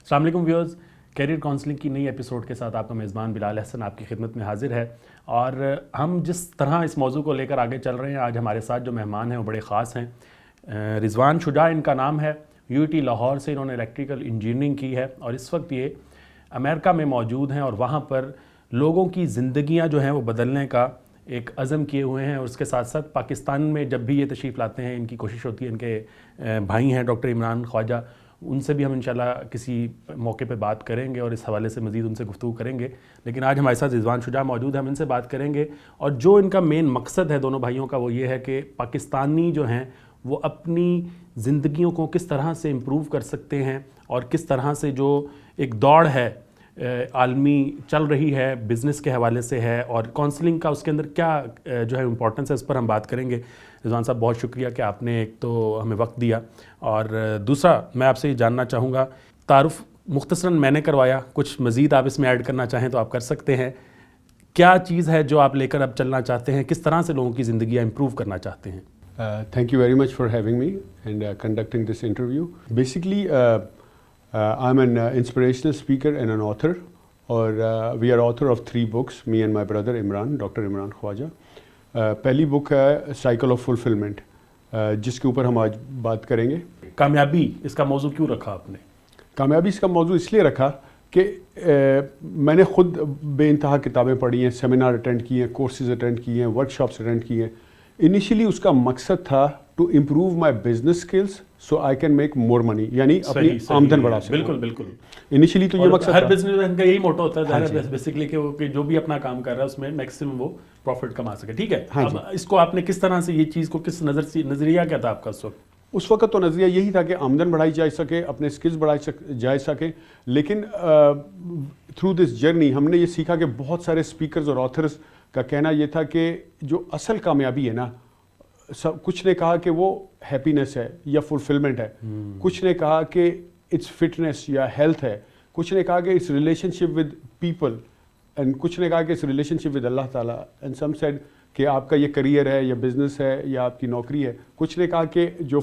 السلام علیکم viewers, career counselling کی نئی ایپیسوڈ کے ساتھ آپ کا میزبان بلال احسن آپ کی خدمت میں حاضر ہے. اور ہم جس طرح اس موضوع کو لے کر آگے چل رہے ہیں، آج ہمارے ساتھ جو مہمان ہیں وہ بڑے خاص ہیں. رضوان شجاع ان کا نام ہے. UT لاہور سے انہوں نے الیکٹریکل انجینئرنگ کی ہے اور اس وقت یہ امریکہ میں موجود ہیں اور وہاں پر لوگوں کی زندگیاں جو ہیں وہ بدلنے کا ایک عزم کیے ہوئے ہیں. اور اس کے ساتھ ساتھ پاکستان میں جب بھی یہ تشریف لاتے ہیں، ان کی کوشش ہوتی ہے، ان کے بھائی ہیں ڈاکٹر عمران خواجہ، ان سے بھی ہم انشاءاللہ کسی موقع پہ بات کریں گے اور اس حوالے سے مزید ان سے گفتگو کریں گے. لیکن آج ہمارے ساتھ رضوان شجاع موجود ہیں، ہم ان سے بات کریں گے. اور جو ان کا مین مقصد ہے دونوں بھائیوں کا وہ یہ ہے کہ پاکستانی جو ہیں وہ اپنی زندگیوں کو کس طرح سے امپروو کر سکتے ہیں اور کس طرح سے جو ایک دوڑ ہے عالمی چل رہی ہے بزنس کے حوالے سے ہے، اور کاؤنسلنگ کا اس کے اندر کیا جو ہے امپورٹنس ہے، اس پر ہم بات کریں گے. رضوان صاحب بہت شکریہ کہ آپ نے ایک تو ہمیں وقت دیا، اور دوسرا میں آپ سے یہ جاننا چاہوں گا، تعارف مختصراً میں نے کروایا، کچھ مزید آپ اس میں ایڈ کرنا چاہیں تو آپ کر سکتے ہیں. کیا چیز ہے جو آپ لے کر اب چلنا چاہتے ہیں، کس طرح سے لوگوں کی زندگیاں امپروو کرنا چاہتے ہیں؟ Thank you very much for having me and conducting this interview. Basically, I'm an inspirational speaker and an author, or we are author of 3 books, me and my brother Imran, Dr. Imran Khwaja. پہلی بک ہے cycle of fulfilment, جس کے اوپر ہم آج بات کریں گے. کامیابی اس کا موضوع کیوں رکھا آپ نے؟ کامیابی اس کا موضوع اس لیے رکھا کہ میں نے خود بے انتہا کتابیں پڑھی ہیں، سیمینار اٹینڈ کیے ہیں، کورسز اٹینڈ کیے ہیں، ورک شاپس اٹینڈ کیے ہیں. انیشلی اس کا مقصد تھا to improve my business skills so I can make more money, یعنی اپنی آمدن بڑھا سکوں. بالکل بالکل. انیشلی تو یہ مقصد ہر بزنس مین کا یہی موٹو ہوتا ہے بیسیکلی کہ وہ جو بھی اپنا کام کر رہا ہے اس میں میکسیمم وہ پروفٹ کما سکے. ٹھیک ہے، اب اس کو آپ نے کس طرح سے، یہ چیز کو کس نظریہ کیا تھا آپ کا اس وقت؟ اس وقت تو نظریہ یہی تھا کہ آمدن بڑھائی جا سکے، اپنے اسکلز بڑھائی جا سکے. لیکن تھرو دس جرنی ہم نے یہ سیکھا کہ بہت سارے اسپیکرز اور آتھرز کا کہنا یہ تھا کہ جو اصل کامیابی ہے نا، کچھ نے کہا کہ وہ ہیپینس ہے یا فلفلمنٹ ہے، کچھ نے کہا کہ اٹس فٹنس یا ہیلتھ ہے، کچھ نے کہا کہ it's relationship with people, and کچھ نے کہا کہ اٹس ریلیشن شپ ود اللہ تعالیٰ، اینڈ سم سیڈ کہ آپ کا یہ کریئر ہے یا بزنس ہے یا آپ کی نوکری ہے. کچھ نے کہا کہ جو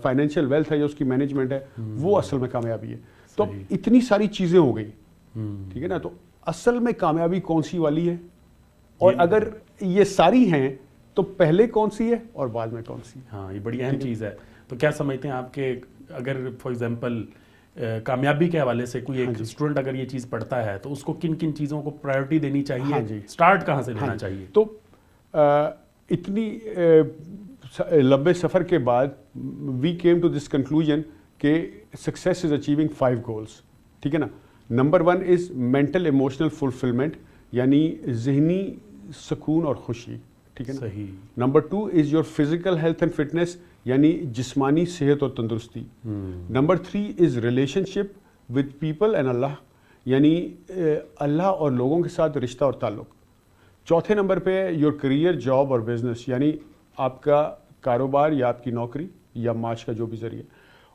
فائنینشیل ویلتھ ہے یا اس کی مینجمنٹ ہے وہ اصل میں کامیابی ہے. تو اتنی ساری چیزیں ہو گئی، ٹھیک ہے نا. تو اصل میں کامیابی کون سی والی ہے، اور اگر یہ ساری ہیں تو پہلے کون سی ہے اور بعد میں کون سی؟ ہاں، یہ بڑی اہم چیز ہے. تو کیا سمجھتے ہیں آپ کہ اگر فار ایگزامپل کامیابی کے حوالے سے کوئی ایک اسٹوڈنٹ اگر یہ چیز پڑھتا ہے تو اس کو کن کن چیزوں کو پرائیورٹی دینی چاہیے، اسٹارٹ کہاں سے لینا چاہیے؟ تو اتنی لمبے سفر کے بعد we came to this conclusion کہ سکسیس از اچیونگ 5 گولس. ٹھیک ہے نا. Number 1 is mental emotional fulfilment, یعنی ذہنی سکون اور خوشی. ٹھیک ہے نا. صحیح. Number 2 is your physical health and fitness, یعنی جسمانی صحت اور تندرستی. Number 3 is relationship with people and Allah, یعنی اللہ اور لوگوں کے ساتھ رشتہ اور تعلق. چوتھے نمبر پہ یور کریئر، جاب اور بزنس، یعنی آپ کا کاروبار یا آپ کی نوکری یا معاش کا جو بھی ذریعہ.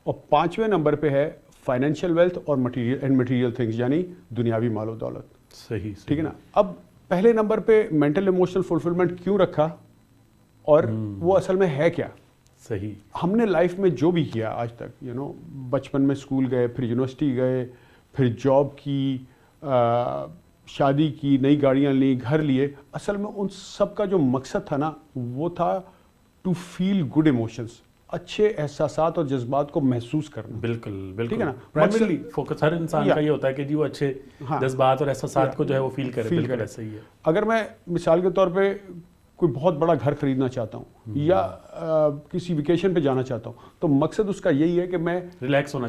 اور 5ویں نمبر پہ ہے فائنینشیل ویلتھ اور مٹیریل تھنگس، یعنی دنیاوی مال و دولت. صحیح. ٹھیک ہے نا. اب پہلے نمبر پہ مینٹل ایموشنل فلفلمنٹ کیوں رکھا، اور وہ اصل میں ہے کیا؟ صحیح. ہم نے لائف میں جو بھی کیا آج تک، بچپن میں اسکول گئے، پھر یونیورسٹی گئے، پھر جاب کی، شادی کی، نئی گاڑیاں لیں، گھر لیے، اصل میں ان سب کا جو مقصد تھا نا وہ تھا ٹو فیل گڈ ایموشنز، اچھے احساسات اور جذبات کو محسوس کرنا. بالکل بالکل. ٹھیک ہے نا. پرائمرلی فوکس ہر انسان کا یہ ہوتا ہے کہ جی وہ اچھے جذبات اور احساسات کو جو ہے وہ فیل کرے. بالکل ایسا ہی ہے. اگر میں مثال کے طور پہ کوئی بہت بڑا گھر خریدنا چاہتا ہوں یا کسی ویکیشن پہ جانا چاہتا ہوں تو مقصد اس کا یہی ہے کہ میں ریلیکس ہونا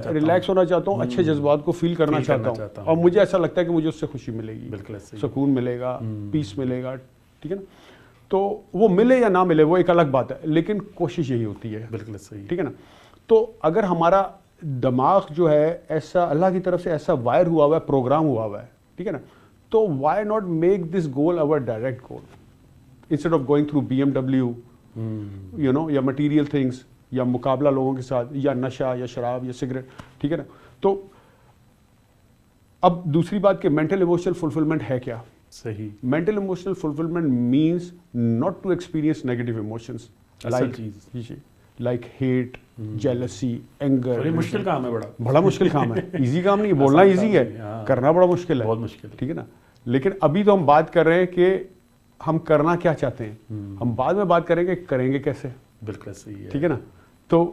چاہتا ہوں، اچھے جذبات کو فیل کرنا چاہتا ہوں، اور مجھے ایسا لگتا ہے کہ مجھے اس سے خوشی ملے گی، سکون ملے گا، پیس ملے گا. ٹھیک ہے نا. تو وہ ملے یا نہ ملے وہ ایک الگ بات ہے، لیکن کوشش یہی ہوتی ہے. بالکل صحیح. ٹھیک ہے نا. تو اگر ہمارا دماغ جو ہے ایسا اللہ کی طرف سے ایسا وائر ہوا ہوا ہے، پروگرام ہوا ہوا ہے، ٹھیک ہے نا، تو why not make this goal our direct goal instead of going through BMW یا material things یا مقابلہ لوگوں کے ساتھ یا نشہ یا شراب یا سگریٹ. ٹھیک ہے نا. تو اب دوسری بات کہ مینٹل ایموشنل فلفلمنٹ ہے کیا؟ صحیح. Mental emotional fulfilment means not to experience negative emotions like hate, jealousy, anger. اور یہ مشکل کام ہے بڑا مشکل کام ہے, ایزی کام نہیں, بولنا ایزی ہے, کرنا بڑا مشکل ہے, بہت مشکل ہے. ٹھیک ہے نا. لیکن ابھی تو ہم بات کر رہے ہیں کہ ہم کرنا کیا چاہتے ہیں, ہم بعد میں بات کریں گے کریں گے کیسے. بالکل صحیح ہے. ٹھیک ہے نا. تو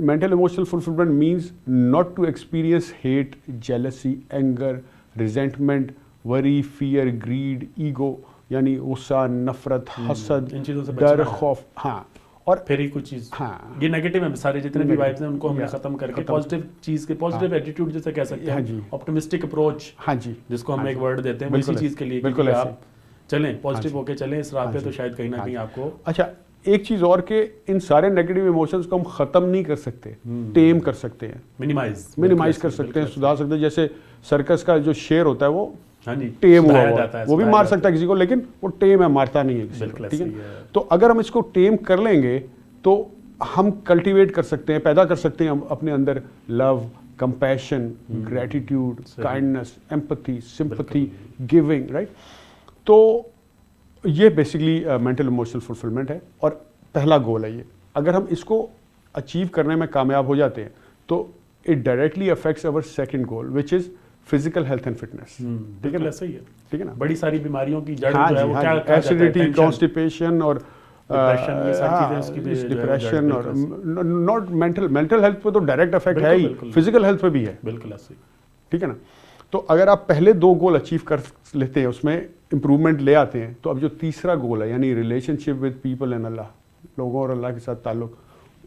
mental emotional fulfillment means not to experience hate, jealousy, anger, resentment, worry, fear, greed, ego, یعنی غصہ, نفرت, حسد, ڈر, خوف. ہاں, اور پھر ہی کچھ چیز ہاں یہ نیگیٹو ہیں سارے جتنے بھی وائبس ہیں ان کو ہم نے ختم کر کے پازیٹیو چیز کے پازیٹیو ایٹیٹیوڈ جیسے کہہ سکتے ہیں, آپٹمسٹک اپروچ, ہاں جی, جس کو ہم ایک ورڈ دیتے ہیں اسی چیز کے لیے کہ آپ چلیں پازیٹیو ہو کے چلیں اس راہ پہ, تو شاید کہیں نہ کہیں آپ کو. اچھا ایک چیز اور کہ ان سارے نیگیٹو ایموشنز کو ہم ختم نہیں کر سکتے, ٹیم کر سکتے ہیں, منیمائز کر سکتے ہیں, سدھار سکتے ہیں. جیسے سرکس کا جو شیر ہوتا ہے وہ ٹیم ہوا ہے, وہ بھی مار سکتا ہے کسی کو, لیکن وہ ٹیم ہے, مارتا نہیں ہے کسی کو. ٹھیک ہے. تو اگر ہم اس کو ٹیم کر لیں گے تو ہم کلٹیویٹ کر سکتے ہیں, پیدا کر سکتے ہیں ہم اپنے اندر love, compassion, gratitude, kindness, empathy, sympathy, giving, right. تو یہ بیسکلی مینٹل ایموشنل فلفلمنٹ ہے, اور پہلا گول ہے یہ. اگر ہم اس کو اچیو کرنے میں کامیاب ہو جاتے ہیں تو it directly affects our second goal which is physical health and fitness. ٹھیک ہے, صحیح ہے. ٹھیک ہے نا. بڑی ساری بیماریوں کی جڑ جو ہے وہ کیا ہے, ایسیڈیٹی, کانسٹیپیشن اور ڈپریشن اور ناٹ مینٹل ہیلتھ پہ تو ڈائریکٹ افیکٹ ہے ہی, فزیکل ہیلتھ پہ بھی ہے. بالکل صحیح. ٹھیک ہے نا. تو اگر آپ پہلے دو گول اچیو کر لیتے ہیں, اس میں امپروومنٹ لے آتے ہیں, تو اب جو تیسرا گول ہے یعنی relationship with people and Allah, لوگوں اور اللہ کے ساتھ تعلق,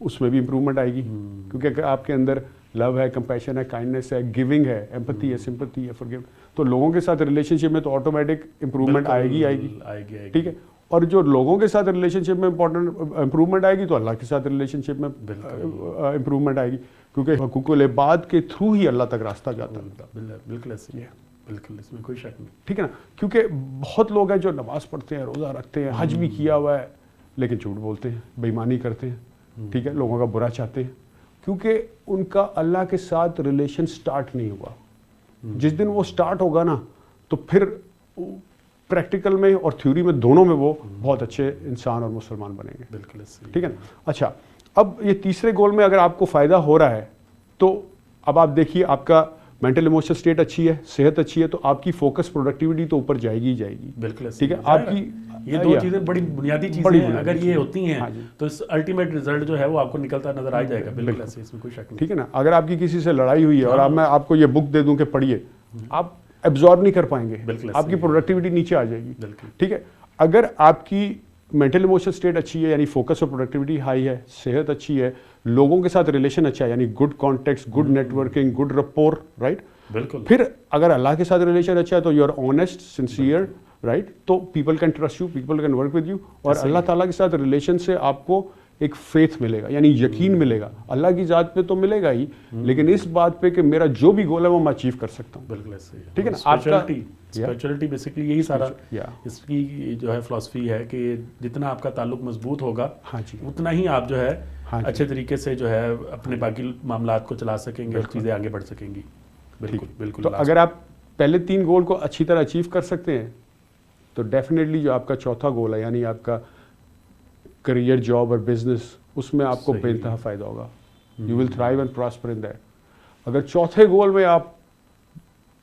اس میں بھی امپروومنٹ آئے گی. کیونکہ اگر آپ کے اندر لو ہے, کمپیشن ہے, کائنڈنس ہے, گیونگ ہے, ایمپتھی ہے, سمپتھی ہے, فورگیو, تو لوگوں کے ساتھ ریلیشن شپ میں تو آٹومیٹک امپروومنٹ آئے گی. ٹھیک ہے. اور جو لوگوں کے ساتھ ریلیشن شپ میں امپروومنٹ آئے گی تو اللہ کے ساتھ ریلیشن شپ میں امپروومنٹ آئے گی, کیونکہ حقوق العباد کے تھرو ہی اللہ تک راستہ جاتا ہے. بالکل ایسے ہی ہے. بالکل, اس میں کوئی شک نہیں. ٹھیک ہے نا. کیونکہ بہت لوگ ہیں جو نماز پڑھتے ہیں, روزہ رکھتے ہیں, حج بھی کیا ہوا ہے, لیکن جھوٹ بولتے ہیں, بے ایمانی کرتے ہیں. ٹھیک ہے. لوگوں کا برا چاہتے ہیں, کیونکہ ان کا اللہ کے ساتھ ریلیشن سٹارٹ نہیں ہوا. جس دن وہ سٹارٹ ہوگا نا تو پھر پریکٹیکل میں اور تھیوری میں دونوں میں وہ بہت اچھے انسان اور مسلمان بنیں گے. بالکل. ٹھیک ہے نا. اچھا, اب یہ تیسرے گول میں اگر آپ کو فائدہ ہو رہا ہے تو اب آپ دیکھیے آپ کا مینٹل ایموشنل اسٹیٹ اچھی ہے, صحت اچھی ہے, تو آپ کی فوکس پروڈکٹیوٹی تو اوپر جائے گی ہی جائے گی. بالکل. ٹھیک ہے. آپ کی یہ دو چیزیں بڑی بنیادی چیزیں ہیں, اگر یہ ہوتی ہیں تو اس الٹیمیٹ رزلٹ جو ہے وہ آپ کو نکلتا نظر آ جائے گا. بالکل, اس میں کوئی شک نہیں. ٹھیک ہے نا. اگر آپ کی کسی سے لڑائی ہوئی ہے اور اب میں آپ کو یہ بک دے دوں کہ پڑھیے, آپ ایبزارب نہیں کر پائیں گے, آپ کی پروڈکٹیوٹی نیچے آ جائے گی. ٹھیک ہے. اگر آپ کی مینٹل ایموشنل اسٹیٹ اچھی ہے یعنی فوکس اور پروڈکٹیوٹی ہائی ہے, صحت اچھی ہے, لوگوں کے ساتھ ریلیشن اچھا ہے یعنی good contact, good networking, good rapport, right. بالکل. پھر اگر اللہ کے ساتھ ریلیشن اچھا ہے تو you are honest, sincere, right, تو people can trust you, people can work with you. اور اللہ تعالیٰ کے ساتھ ریلیشن سے آپ کو ایک فیتھ ملے گا یعنی یقین ملے گا. اللہ کی ذات پہ تو ملے گا ہی, لیکن اس بات پہ کہ میرا جو بھی گول ہے وہ میں اچیو کر سکتا ہوں. بالکل ایسے ہی. ٹھیک ہے نا. آپ کا اسپرچولیٹی بیسکلی یہی سارا اس کی جو ہے فلاسفی ہے کہ جتنا آپ کا تعلق مضبوط ہوگا اتنا ہی آپ جو ہے اچھے طریقے سے جو ہے اپنے باقی معاملات کو چلا سکیں گے اور چیزیں آگے بڑھ سکیں گی. بالکل بالکل. تو اگر آپ پہلے 3 گول کو اچھی طرح اچیو کر سکتے ہیں تو ڈیفینیٹلی جو آپ کا چوتھا گول ہے یعنی آپ کا کریئر, جاب اور بزنس, اس میں آپ کو بے انتہا فائدہ ہوگا. You will thrive and prosper in that. اگر چوتھے گول میں آپ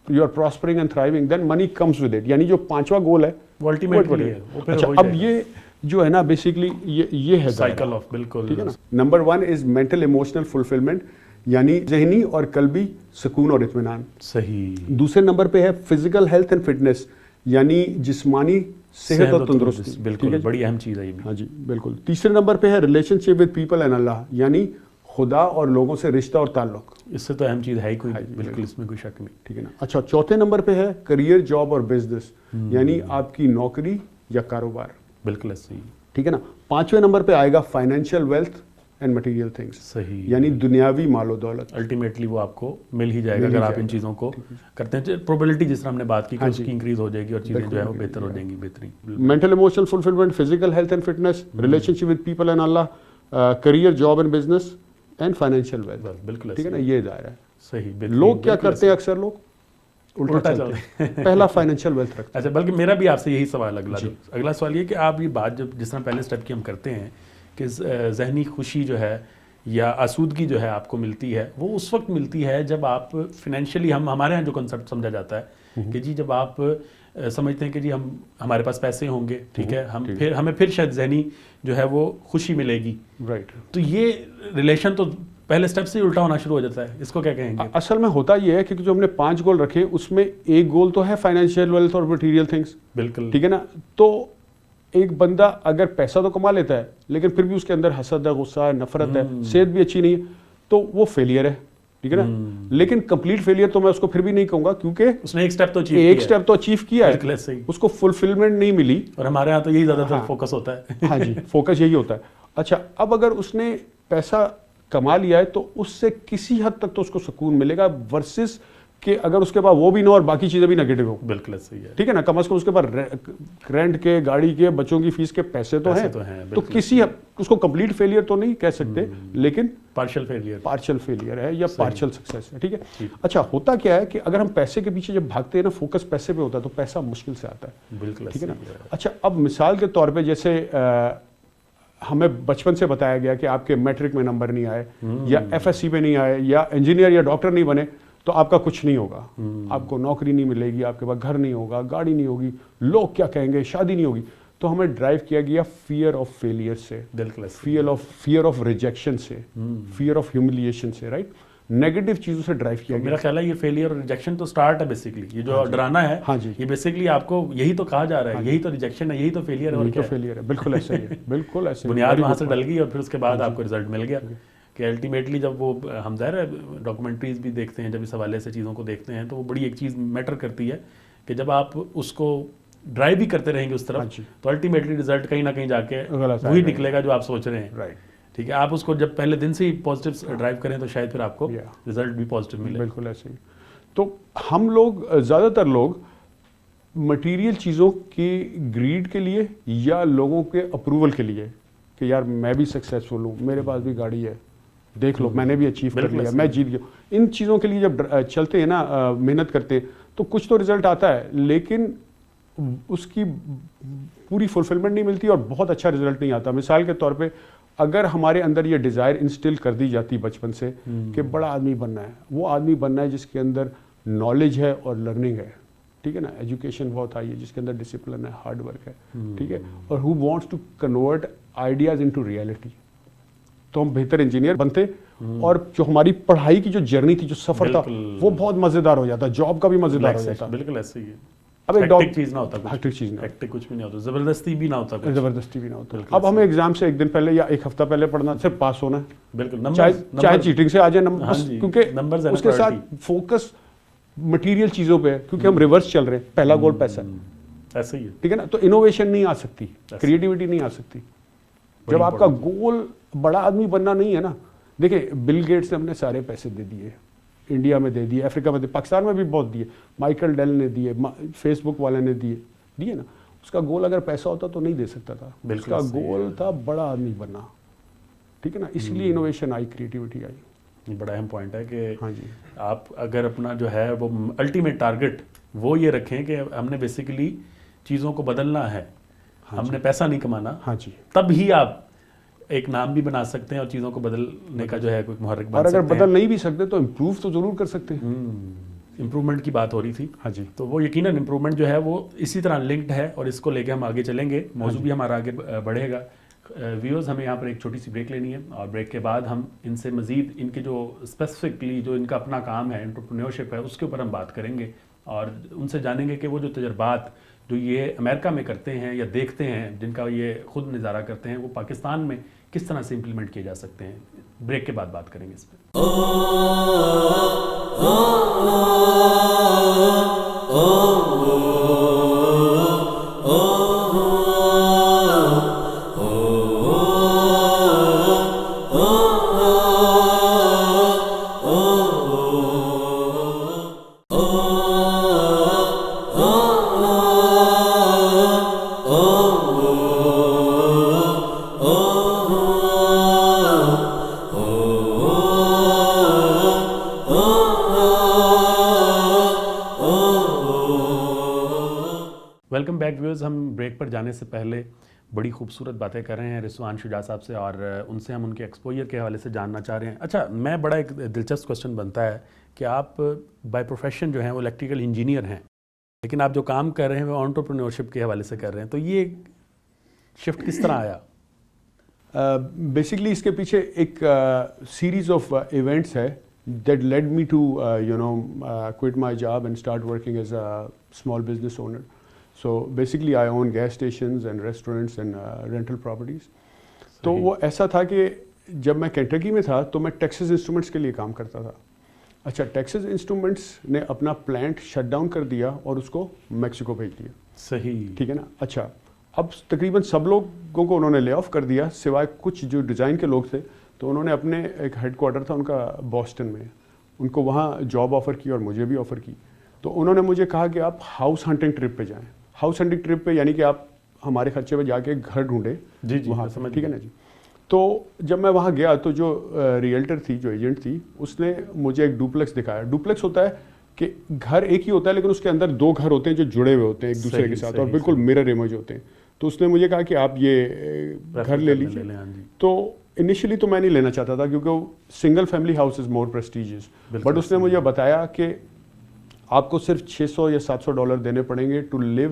you are prospering and thriving then money comes with it, یعنی جو 5واں گول ہے وہ الٹیمیٹ ہے. اچھا, اب یہ جو ہے نا بیسکلی یہ ہے سائیکل آف. بالکل. ٹھیک ہے نا. Number 1 is mental emotional fulfilment یعنی ذہنی اور قلبی سکون اور اطمینان. صحیح. دوسرے نمبر پہ ہے فزیکل ہیلتھ اینڈ فٹنس یعنی جسمانی صحت اور تندرستی. بالکل, بڑی اہم چیز ہے یہ بھی. ہاں جی بالکل. تیسرے نمبر پہ ہے relationship with people and Allah یعنی خدا اور لوگوں سے رشتہ اور تعلق. اس سے تو اہم چیز ہے ہی کوئی. بالکل, اس میں کوئی شک نہیں. ٹھیک ہے نا. اچھا, چوتھے نمبر پہ ہے کریئر, جاب اور بزنس یعنی آپ کی نوکری یا کاروبار. بالکل ایسے ہی. ٹھیک ہے نا. 5ویں نمبر پہ آئے گا financial wealth and material things. صحیح. یعنی دنیاوی مال و دولت. الٹیمیٹلی وہ آپ کو مل ہی جائے گا اگر آپ ان چیزوں کو کرتے ہیں. پروبیبلٹی جس طرح ہم نے بات کی کہ اس کی انکریز ہو جائے گی اور چیزیں جو ہے وہ بہتر ہو جائیں گی. بہترین. Mental emotional fulfilment, physical health and fitness, relation ship with people and Allah, career, job and business and financial wealth. بالکل. ٹھیک ہے نا. یہ دائرہ ہے. صحیح. لوگ کیا کرتے ہیں, اکثر لوگ الٹا چلتے ہیں. پہلا فائنینشیل ویلتھ رکھتے ہیں. اچھا, بلکہ میرا بھی آپ سے یہی سوال اگلا سوال یہ کہ آپ یہ بات جب جس طرح پہلے اسٹیپ کی ہم کرتے ہیں کہ ذہنی خوشی جو ہے یا آسودگی جو ہے آپ کو ملتی ہے وہ اس وقت ملتی ہے جب آپ فنینشلی، ہمارے ہاں جو کنسیپٹ سمجھا جاتا ہے کہ جی جب آپ سمجھتے ہیں کہ جی ہمارے پاس پیسے ہوں گے، ٹھیک ہے، ہمیں پھر شاید ذہنی جو ہے وہ خوشی ملے گی. رائٹ. تو یہ ریلیشن تو پہلے سٹیپ سے ہی الٹا ہونا شروع ہو جاتا ہے. اس کو کیا کہیں گے؟ اصل میں ہوتا یہ ہے کہ جو ہم نے 5 گول رکھے اس میں ایک گول تو ہے فائنینشیل ویلتھ اور مٹیریل تھنگس. بالکل ٹھیک ہے نا. تو ایک بندہ اگر پیسہ تو کما لیتا ہے لیکن پھر بھی اس کے اندر حسد ہے، غصہ ہے، نفرت ہے، صحت بھی اچھی نہیں ہے، تو وہ فیلئر ہے. ٹھیک ہے نا. لیکن کمپلیٹ فیلئر تو میں اس کو پھر بھی نہیں کہوں گا کیونکہ اس نے ایک سٹیپ تو اچیو کیا ہے، اس کو فلفلمنٹ نہیں ملی. اور ہمارے ہاں تو یہی زیادہ تر فوکس ہوتا ہے. ہاں جی، فوکس یہی ہوتا ہے. اچھا، اب اگر اس نے پیسہ کما لیا ہے تو اس سے کسی حد تک تو اس کو سکون ملے گا، ورسز کہ اگر اس کے پاس وہ بھی نہ اور باقی چیزیں بھی نیگیٹو ہو. بالکل صحیح ہے. ٹھیک ہے نا. کم از کم اس کے پاس رینٹ کے، گاڑی کے، بچوں کی فیس کے پیسے تو ہیں. تو کسی اس کو کمپلیٹ فیلئر تو نہیں کہہ سکتے لیکن پارشل فیلئر ہے یا پارشل سکسیس ہے. ٹھیک ہے. اچھا، ہوتا کیا ہے کہ اگر ہم پیسے کے پیچھے جب بھاگتے ہیں نا، فوکس پیسے پہ ہوتا ہے تو پیسہ مشکل سے آتا ہے. بالکل ٹھیک ہے نا. اچھا، اب مثال کے طور پہ جیسے ہمیں بچپن سے بتایا گیا کہ آپ کے میٹرک میں نمبر نہیں آئے یا ایف ایس سی پہ نہیں آئے یا انجینئر یا ڈاکٹر نہیں بنے تو آپ کا کچھ نہیں ہوگا. آپ کو نوکری نہیں ملے گی، آپ کے پاس گھر نہیں ہوگا، گاڑی نہیں ہوگی، لوگ کیا کہیں گے، شادی نہیں ہوگی. تو ہمیں ڈرائیو کیا گیا فیئر آف فیلئر سے، فیئر آف ریجیکشن سے، فیئر آف ہیوملیشن سے. رائٹ. نیگیٹو چیزوں سے ڈرائیو کیا گیا. میرا خیال ہے یہ فیلئر اور ریجیکشن تو سٹارٹ ہے بیسیکلی. یہ جو ڈرانا ہے یہ بیسیکلی آپ کو یہی تو کہا جا رہا ہے، یہی تو ریجیکشن ہے، یہی تو فیلئر ہے. اور کیا فیلئر ہے. بالکل ایسا ہی ہے. بالکل ایسا بنیاد وہاں سے ڈل گئی اور پھر اس کے بعد آپ کو رزلٹ مل گیا. کہ الٹیمیٹلی جب وہ ہم ظاہر ہے ڈاکومنٹریز بھی دیکھتے ہیں، جب اس حوالے سے چیزوں کو دیکھتے ہیں تو وہ بڑی ایک چیز میٹر کرتی ہے کہ جب آپ اس کو ڈرائیو بھی کرتے رہیں گے اس طرف تو الٹیمیٹلی رزلٹ کہیں نہ کہیں جا کے وہی نکلے گا جو آپ سوچ رہے ہیں. ٹھیک ہے. آپ اس کو جب پہلے دن سے ہی پازیٹیو ڈرائیو کریں تو شاید پھر آپ کو رزلٹ بھی پازیٹیو ملے. بالکل ایسے ہی. تو ہم لوگ زیادہ تر لوگ مٹیریل چیزوں کی گریڈ کے لیے یا لوگوں کے اپروول کے لیے کہ یار میں بھی سکسیزفل ہوں، میرے پاس بھی گاڑی ہے، دیکھ لو میں نے بھی اچیو کر لیا، میں جیت گیا، ان چیزوں کے لیے جب چلتے ہیں نا، محنت کرتے ہیں تو کچھ تو رزلٹ آتا ہے لیکن اس کی پوری فلفلمنٹ نہیں ملتی اور بہت اچھا رزلٹ نہیں آتا. مثال کے طور پہ اگر ہمارے اندر یہ ڈیزائر انسٹل کر دی جاتی بچپن سے کہ بڑا آدمی بننا ہے، وہ آدمی بننا ہے جس کے اندر نالج ہے اور لرننگ ہے. ٹھیک ہے نا. ایجوکیشن بہت ہائی ہے، جس کے اندر ڈسپلن ہے، ہارڈ ورک ہے. ٹھیک ہے. اور who wants to convert ideas into reality. تو ہم بہتر انجینئر بنتے اور جو ہماری پڑھائی کی جو جرنی تھی، جو سفر تھا، وہ بہت مزیدار ہو جاتا، جاب کا بھی مزیدار ہو جاتا. بالکل ایسے ہی ہے. اب ایک ہیکٹک چیز نہ ہوتا، ہیکٹک چیز نہ، کچھ بھی نہیں ہوتا، زبردستی بھی نہ ہوتا، زبردستی بھی نہ ہوتا. اب ہمیں ایگزام سے ایک دن پہلے یا ایک ہفتہ پہلے پڑھنا، صرف پاس ہونا ہے. بالکل. چاہے چیٹنگ سے آ جائے نمبر، کیونکہ اس کے ساتھ فوکس مٹیریل چیزوں پہ ہے کیونکہ ہم ریورس چل رہے ہیں. پہلا گول پیسہ ہے. ایسے ہی ہے. ٹھیک ہے نا. تو انوویشن نہیں آ سکتی، کریٹیوٹی نہیں آ سکتی جب آپ کا گول بڑا آدمی بننا نہیں ہے نا. دیکھیں بل گیٹس نے ہم نے سارے پیسے دے دیے، انڈیا میں دے دیے، افریقہ میں دے، پاکستان میں بھی بہت دیے، مائیکل ڈیل نے دیے، فیس بک والے نے دیے نا. اس کا گول اگر پیسہ ہوتا تو نہیں دے سکتا تھا. اس کا گول تھا بڑا آدمی بننا. ٹھیک ہے نا. اس لیے انوویشن آئی، کریٹیوٹی آئی. یہ بڑا اہم پوائنٹ ہے کہ ہاں جی، آپ اگر اپنا جو ہے وہ الٹیمیٹ ٹارگٹ وہ یہ رکھیں کہ ہم نے بیسیکلی چیزوں کو بدلنا ہے، ہم نے پیسہ نہیں کمانا. ہاں جی. تب ہی آپ ایک نام بھی بنا سکتے ہیں اور چیزوں کو بدلنے کا جو ہے کوئی محرک بن سکتے ہیں. اور اگر بدل نہیں بھی سکتے تو امپروو تو ضرور کر سکتے ہیں. امپروومنٹ کی بات ہو رہی تھی. ہاں جی. تو وہ یقیناً امپروومنٹ جو ہے وہ اسی طرح لنکڈ ہے اور اس کو لے کے ہم آگے چلیں گے. موضوع بھی ہمارا آگے بڑھے گا. ویورز، ہمیں یہاں پر ایک چھوٹی سی بریک لینی ہے اور بریک کے بعد ہم ان سے مزید ان کے جو اسپیسیفکلی جو ان کا اپنا کام ہے، انٹرپرینیورشپ ہے، اس کے اوپر ہم بات کریں گے اور ان سے جانیں گے کہ وہ جو تجربات جو یہ امریکہ میں کرتے ہیں یا دیکھتے ہیں، جن کا یہ خود نظارہ کرتے ہیں، وہ پاکستان میں کس طرح سے امپلیمنٹ کیے جا سکتے ہیں. بریک کے بعد بات کریں گے اس پہ. Welcome back viewers. ہم بریک پر جانے سے پہلے بڑی خوبصورت باتیں کر رہے ہیں رضوان شجاع صاحب سے، اور ان سے ہم ان کے ایکسپوجر کے حوالے سے جاننا چاہ رہے ہیں. اچھا، میں بڑا ایک دلچسپ کوسچن بنتا ہے کہ آپ بائی پروفیشن جو ہیں وہ الیکٹریکل انجینئر ہیں، لیکن آپ جو کام کر رہے ہیں وہ انٹرپرینورشپ کے حوالے سے کر رہے ہیں، تو یہ شفٹ کس طرح آیا؟ بیسکلی اس کے پیچھے ایک سیریز آف ایونٹس ہے that led me to quit my job and start working as a small business owner. So basically I own gas stations and restaurants and rental properties. تو وہ ایسا تھا کہ جب میں کینٹکی میں تھا تو میں ٹیکسس انسٹرومنٹس کے لیے کام کرتا تھا. اچھا، ٹیکسس انسٹرومنٹس نے اپنا پلانٹ شٹ ڈاؤن کر دیا اور اس کو میکسیکو بھیج دیا. صحیح، ٹھیک ہے نا. اچھا، اب تقریباً سب لوگوں کو انہوں نے لے آف کر دیا سوائے کچھ جو ڈیزائن کے لوگ تھے. تو انہوں نے اپنے ایک ہیڈ کوارٹر تھا ان کا بوسٹن میں، ان کو وہاں جاب آفر کی اور مجھے بھی آفر کی. تو انہوں نے مجھے کہا کہ آپ ہاؤس ہنٹنگ ٹرپ پہ جائیں. ہاؤس ہنٹنگ ٹرپ پہ یعنی کہ آپ ہمارے خرچے پہ جا کے گھر ڈھونڈے. جی وہاں ٹھیک ہے نا جی. تو جب میں وہاں گیا تو جو ریئلٹر تھی، جو ایجنٹ تھی، اس نے مجھے ایک ڈوپلیکس دکھایا. ڈوپلیکس ہوتا ہے کہ گھر ایک ہی ہوتا ہے لیکن اس کے اندر 2 گھر ہوتے ہیں جو جڑے ہوئے ہوتے ہیں ایک دوسرے کے ساتھ اور بالکل مرر امیج ہوتے ہیں. تو اس نے مجھے کہا کہ آپ یہ گھر لے لیجیے. تو انیشلی تو میں نہیں لینا چاہتا تھا کیونکہ وہ single family house is more prestigious. But اس نے مجھے بتایا کہ آپ کو صرف $600 یا $700 دینے پڑیں گے to live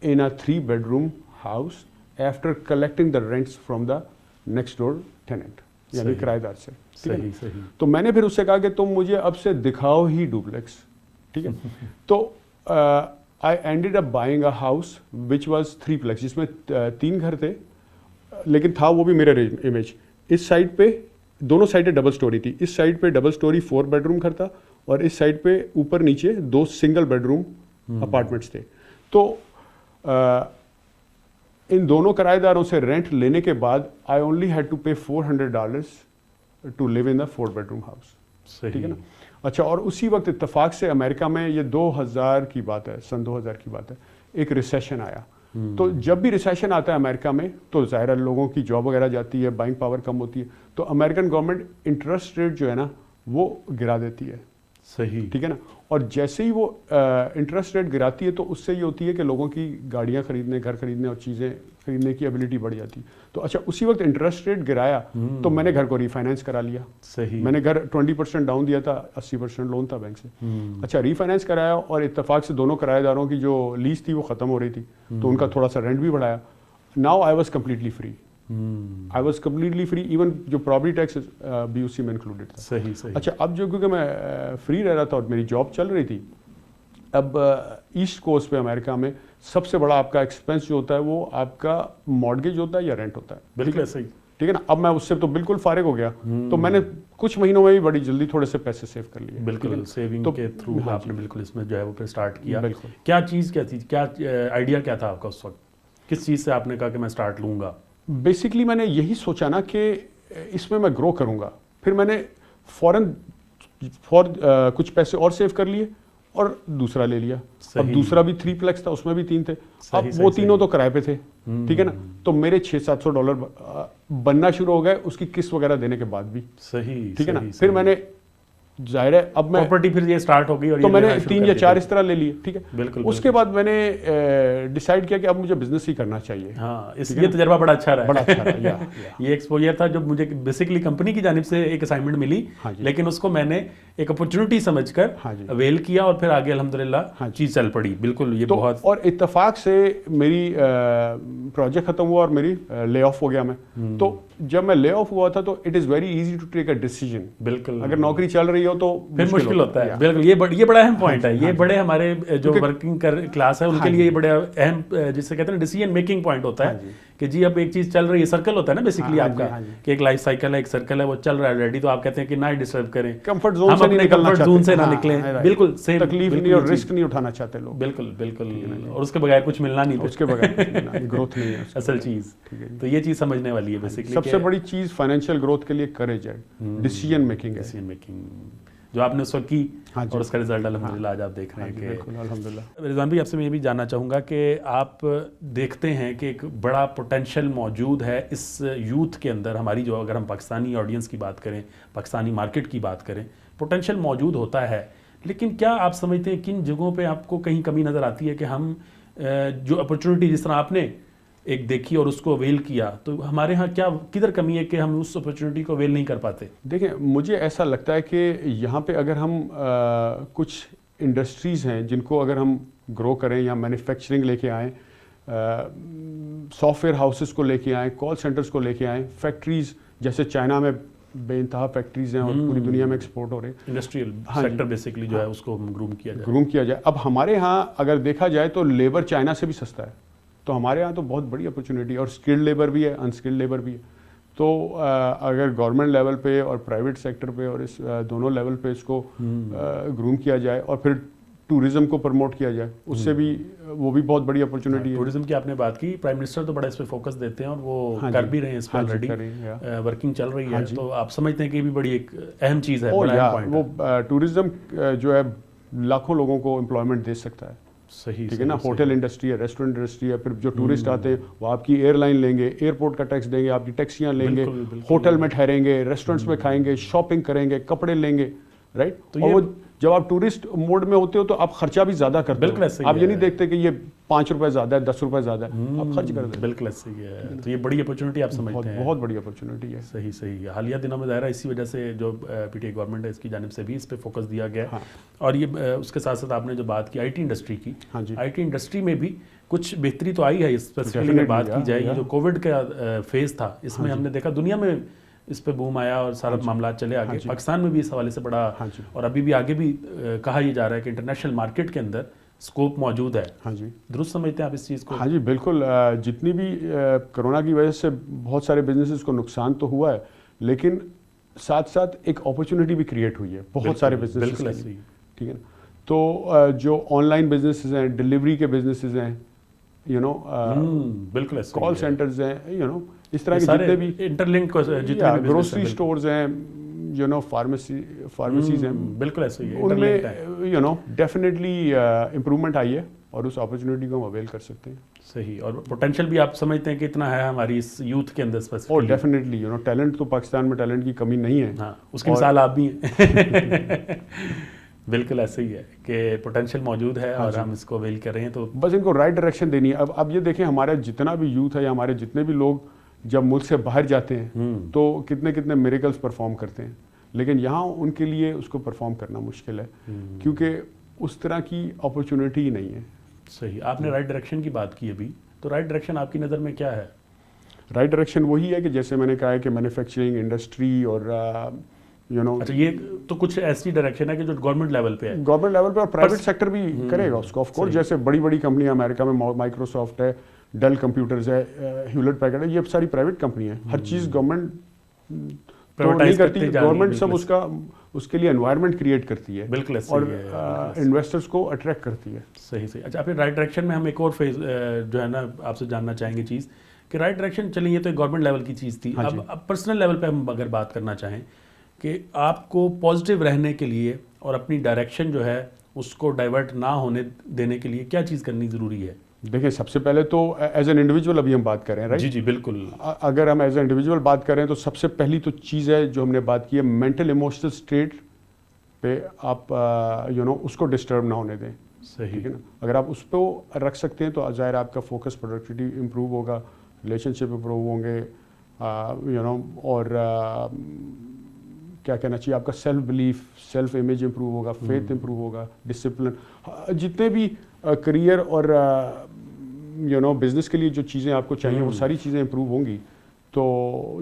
in a 3 bedroom house after collecting the rents from the next door tenant, یعنی کرایہ دار سے. صحیح. تو میں نے پھر اس سے کہا کہ تم مجھے اب سے دکھاؤ ہی ڈوپلیکس. ٹھیک ہے. تو I ended up buying a house which was 3plex جس میں 3 گھر تھے لیکن تھا وہ بھی میرر امیج. اس سائڈ پہ دونوں سائڈیں ڈبل سٹوری تھی. اس سائڈ پہ ڈبل سٹوری 4 bedroom گھر تھا اور اس سائڈ پہ اوپر نیچے 2 single bedroom اپارٹمنٹس تھے. تو ان دونوں کرایہ داروں سے رینٹ لینے کے بعد I only had to pay $400 to live in the 4 bedroom house. ٹھیک ہے نا. اچھا، اور اسی وقت اتفاق سے امریکہ میں یہ 2000 کی بات ہے، سن 2000 کی بات ہے، ایک ریسیشن آیا. تو جب بھی ریسیشن آتا ہے امریکہ میں تو ظاہر ہے لوگوں کی جاب وغیرہ جاتی ہے، بائنگ پاور کم ہوتی ہے. تو امریکن گورنمنٹ انٹرسٹ ریٹ جو ہے نا وہ گرا دیتی ہے. صحیح. ٹھیک ہے نا. اور جیسے ہی وہ انٹرسٹ ریٹ گراتی ہے تو اس سے یہ ہوتی ہے کہ لوگوں کی گاڑیاں خریدنے، گھر خریدنے اور چیزیں خریدنے کی ایبلٹی بڑھ جاتی. تو اچھا، اسی وقت انٹرسٹ ریٹ گرایا تو میں نے گھر کو ریفائنینس کرا لیا. صحیح. میں نے گھر 20% ڈاؤن دیا تھا، 80% لون تھا بینک سے. اچھا، ریفائنینس کرایا اور اتفاق سے دونوں کرایہ داروں کی جو لیز تھی وہ ختم ہو رہی تھی تو ان کا تھوڑا سا رینٹ بھی بڑھایا. Now I was completely free. I was completely free. Even جو پراپرٹی ٹیکس بھی اسی میں انکلوڈیڈ تھا. صحیح. اچھا، اب جو کیونکہ میں فری رہ رہا تھا اور میری جاب چل رہی تھی، اب ایسٹ کوسٹ پہ امریکہ میں سب سے بڑا آپ کا ایکسپینس جو ہوتا ہے وہ آپ کا مارگیج ہوتا ہے یا رینٹ ہوتا ہے. بالکل صحیح. ٹھیک ہے نا. اب میں اس سے تو بالکل فارغ ہو گیا. تو میں نے کچھ مہینوں میں بھی بڑی جلدی تھوڑے سے پیسے سیو کر لیے. بالکل سیونگ کے تھرو آپ نے بالکل اس میں جو ہے وہ پھر اسٹارٹ کیا. بالکل. کیا چیز کیا تھی، کیا آئیڈیا کیا تھا آپ کا اس وقت؟ کس چیز سے آپ نے کہا کہ میں اسٹارٹ لوں گا؟ بیسکلی میں نے یہی سوچا نا کہ اس میں گرو کروں گا. پھر میں نے فوراً کچھ پیسے اور سیو کر لیے اور دوسرا لے لیا. اب دوسرا بھی 3plex تھا، اس میں بھی 3 تھے. اب وہ تینوں تو کرائے پہ تھے. ٹھیک ہے نا. تو میرے $600-700 بننا شروع ہو گئے اس کی قسط وغیرہ دینے کے بعد بھی. صحیح. ٹھیک ہے نا. پھر میں نے ظاہر ہے اب میں پراپرٹی پھر یہ اسٹارٹ ہو گئی اور تو میں نے 3 یا 4 اس طرح لے لیے. ٹھیک ہے. بالکل. اس کے بعد میں نے ڈیسائیڈ کیا کہ اب مجھے بزنس ہی کرنا چاہیے. ہاں، اس لیے تجربہ بڑا اچھا رہا. بڑا اچھا رہا. یہ ایکسپوجر تھا جو مجھے بیسکلی کمپنی کی جانب سے ایک اسائنمنٹ ملی، لیکن اس کو میں نے ایک اپرچونٹی سمجھ کر اویل کیا اور پھر آگے الحمدللہ چیز چل پڑی. بالکل. یہ بہت اور اتفاق سے میری پروجیکٹ ختم ہوا اور میری لے آف ہو گیا میں. تو جب میں لے آف ہوا تھا تو it is very easy to take a decision. بالکل. اگر نوکری چل رہی ہو تو پھر مشکل ہوتا ہے. بالکل. یہ بڑا اہم پوائنٹ ہے. یہ بڑے ہمارے جو ورکنگ کلاس ہے ان کے لیے یہ بڑا اہم جسے کہتے ہیں ڈیسیژن میکنگ پوائنٹ ہوتا ہے کہ جی اب ایک چیز چل رہی ہے. سرکل ہوتا ہے نا بیسکلی آپ کا کہ ایک لائف سائیکل ہے، ایک سرکل ہے، وہ چل رہا ہے ریڈی. تو آپ کہتے ہیں کہ نہ ڈسٹرب کریں، کمفرٹ زون سے نہ نکلیں. بالکل سیم. تکلیف نہیں اور رسک نہیں اٹھانا چاہتے لوگ. بالکل بالکل. اور اس کے بغیر کچھ ملنا نہیں. اس کے بغیر گروتھ نہیں ہے اصل چیز. تو یہ چیز سمجھنے والی ہے بیسکلی. سب سے بڑی چیز فائنینشیل گروتھ کے لیے کریج ہے، ڈیسیژن میکنگ ہے. ڈیسیژن میکنگ جو آپ نے اس وقت کی اور اس کا رزلٹ الحمدللہ آج آپ دیکھ رہے ہیں. بالکل الحمدللہ. رضوان بھائی، آپ سے میں یہ بھی جاننا چاہوں گا کہ آپ دیکھتے ہیں کہ ایک بڑا پوٹینشیل موجود ہے اس یوتھ کے اندر. ہماری جو اگر ہم پاکستانی آڈینس کی بات کریں، پاکستانی مارکیٹ کی بات کریں، پوٹینشیل موجود ہوتا ہے. لیکن کیا آپ سمجھتے ہیں کن جگہوں پہ آپ کو کہیں کمی نظر آتی ہے کہ ہم جو اپرچونٹی جس طرح آپ نے ایک دیکھی اور اس کو اویل کیا, تو ہمارے ہاں کیا کدھر کمی ہے کہ ہم اس اپرچونٹی کو اویل نہیں کر پاتے؟ دیکھیں مجھے ایسا لگتا ہے کہ یہاں پہ اگر ہم کچھ انڈسٹریز ہیں جن کو اگر ہم گرو کریں یا مینوفیکچرنگ لے کے آئیں, سافٹ ویئر ہاؤسز کو لے کے آئیں, کال سینٹرز کو لے کے آئیں, فیکٹریز جیسے چائنا میں بے انتہا فیکٹریز ہیں اور پوری دنیا میں ایکسپورٹ ہو رہے ہیں, انڈسٹریل سیکٹر بیسیکلی جو ہے اس کو گروم کیا جائے. اب ہمارے ہاں اگر دیکھا جائے تو لیبر چائنا سے بھی سستا ہے, تو ہمارے ہاں تو بہت بڑی اپرچونیٹی ہے, اور اسکلڈ لیبر بھی ہے, انسکلڈ لیبر بھی ہے. تو اگر گورنمنٹ لیول پہ اور پرائیویٹ سیکٹر پہ اور اس دونوں لیول پہ اس کو گروم کیا جائے اور پھر ٹورزم کو پروموٹ کیا جائے, اس سے بھی وہ بھی بہت بڑی اپرچونیٹی ہے. ٹورزم کی آپ نے بات کی, پرائم منسٹر تو بڑا اس پہ فوکس دیتے ہیں اور وہ کر بھی رہے ہیں اس پہ آلریڈی, ورکنگ چل رہی ہے, تو آپ سمجھتے ہیں کہ یہ بھی بڑی ایک اہم چیز ہے. وہ ٹورزم جو ہے لاکھوں لوگوں کو امپلائمنٹ دے سکتا ہے. صحیح, ٹھیک ہے نا, ہوٹل انڈسٹری ہے, ریسٹورنٹ انڈسٹری ہے, پھر جو ٹورسٹ آتے ہیں وہ آپ کی ایئر لائن لیں گے, ایئرپورٹ کا ٹیکس دیں گے, آپ کی ٹیکسیاں لیں گے, ہوٹل میں ٹھہریں گے, ریسٹورنٹس میں کھائیں گے, شاپنگ کریں گے, کپڑے لیں گے, رائٹ. اور وہ جب آپ ٹورسٹ موڈ میں ہوتے ہو تو آپ خرچہ بھی زیادہ کرتے ہو, آپ یہ نہیں دیکھتے کہ یہ 5 روپے زیادہ ہے, 10 روپے زیادہ ہے, آپ خرچ کرتے ہیں. بالکل ایسے ہی ہے. تو یہ بڑی اپرچونیٹی آپ سمجھتے ہیں؟ بہت بڑی اپرچونیٹی ہے. صحیح. حالیہ دنوں میں ظاہر ہے اسی وجہ سے جو پی ٹی آئی گورنمنٹ ہے اس کی جانب سے بھی اس پہ فوکس دیا گیا ہے. اور یہ اس کے ساتھ ساتھ آپ نے جو بات کی آئی ٹی انڈسٹری کی, آئی ٹی انڈسٹری میں بھی کچھ بہتری تو آئی ہے. اسپیسیفکلی اگر بات کی جائے, یہ جو کووڈ کا فیز تھا اس میں ہم نے دیکھا دنیا میں اس پہ بوم آیا اور سارا معاملات چلے آگے. پاکستان میں بھی اس حوالے سے بڑا, اور ابھی بھی آگے بھی کہا یہ جا رہا ہے کہ انٹرنیشنل مارکیٹ کے اندر اسکوپ موجود ہے. درست سمجھتے ہیں آپ اس چیز کو؟ ہاں جی بالکل. جتنی بھی کرونا کی وجہ سے بہت سارے بزنسز کو نقصان تو ہوا ہے, لیکن ساتھ ساتھ ایک اپرچونیٹی بھی کریٹ ہوئی ہے بہت سارے بزنسز کے لیے. ٹھیک ہے نا, تو جو آن لائن بزنسز ہیں, ڈلیوری کے بزنسز ہیں, بالکل کال سینٹرز ہیں, اس طرح کے جتنے بھی انٹرلنک گروسری سٹورز ہیں, فارمیسیز ہیں, بالکل ایسے ہی ان میں ڈیفینیٹلی امپرومنٹ آئی ہے اور اس اپرچونیٹی کو ہم اویل کر سکتے ہیں. صحیح. اور پوٹینشیل بھی آپ سمجھتے ہیں کہ اتنا ہے ہماری اس یوتھ کے اندر اسپیسیفکلی؟ اور ڈیفینیٹلی ٹیلنٹ تو پاکستان میں ٹیلنٹ کی کمی نہیں ہے. ہاں, اس کی مثال آپ بھی ہیں. بالکل ایسے ہی ہے کہ پوٹینشیل موجود ہے اور ہم اس کو اویل کر رہے ہیں, تو بس ان کو رائٹ ڈائریکشن دینی ہے. اب یہ دیکھیں ہمارا جتنا بھی یوتھ ہے یا ہمارے جتنے بھی لوگ جب ملک سے باہر جاتے ہیں تو کتنے میریکلز پرفارم کرتے ہیں, لیکن یہاں ان کے لیے اس کو پرفارم کرنا مشکل ہے کیونکہ اس طرح کی اپرچونیٹی ہی نہیں ہے. صحیح. آپ نے رائٹ ڈائریکشن کی بات کی ابھی, تو رائٹ ڈائریکشن آپ کی نظر میں کیا ہے؟ رائٹ ڈائریکشن وہی ہے کہ جیسے میں نے کہا ہے کہ مینوفیکچرنگ انڈسٹری اور اچھا, یہ تو کچھ ایسی ڈائریکشن ہے کہ جو گورنمنٹ لیول پہ ہے, گورنمنٹ لیول پہ, اور پرائیویٹ سیکٹر بھی کرے گا اس کو. آف کورس جیسے بڑی کمپنیاں امریکہ میں مائکروسافٹ ہے, ڈیل کمپیوٹرز ہے, ہیولٹ پیکرڈ ہے, یہ ساری پرائیویٹ کمپنی ہیں. ہر چیز گورنمنٹ تو نہیں کرتی, گورنمنٹ سب اس کے لیے انوائرمنٹ کریٹ کرتی ہے اور انویسٹرز کو اٹریکٹ کرتی ہے. صحیح. اچھا, آپ نے رائٹ ڈائریکشن میں ہم ایک اور فیز جو ہے نا آپ سے جاننا چاہیں گے چیز کہ رائٹ ڈائریکشن چلیں, یہ تو ایک گورنمنٹ لیول کی چیز تھی. اب پرسنل لیول پہ ہم اگر بات کرنا چاہیں کہ آپ کو پازیٹیو رہنے کے لیے اور اپنی ڈائریکشن جو ہے اس کو ڈائیورٹ نہ ہونے دینے کے لیے کیا چیز کرنی ضروری ہے؟ دیکھیں سب سے پہلے تو ایز این انڈیویجول ابھی ہم بات کر رہے ہیں, رائٹ؟ جی بالکل. اگر ہم ایز این انڈیویجول بات کر رہے ہیں تو سب سے پہلی تو چیز ہے جو ہم نے بات کی ہے, مینٹل ایموشنل اسٹیٹ پہ آپ اس کو ڈسٹرب نہ ہونے دیں. صحیح ہے نا. اگر آپ اس پہ رکھ سکتے ہیں تو ظاہر آپ کا فوکس, پروڈکٹیوٹی امپروو ہوگا, ریلیشن شپ امپروو ہوں گے, اور کیا کہنا چاہیے, آپ کا self belief, self image improve ہوگا, فیتھ امپروو ہوگا, ڈسپلن, جتنے بھی کریئر اور بزنس کے لیے جو چیزیں آپ کو چاہیے وہ ساری چیزیں امپروو ہوں گی. تو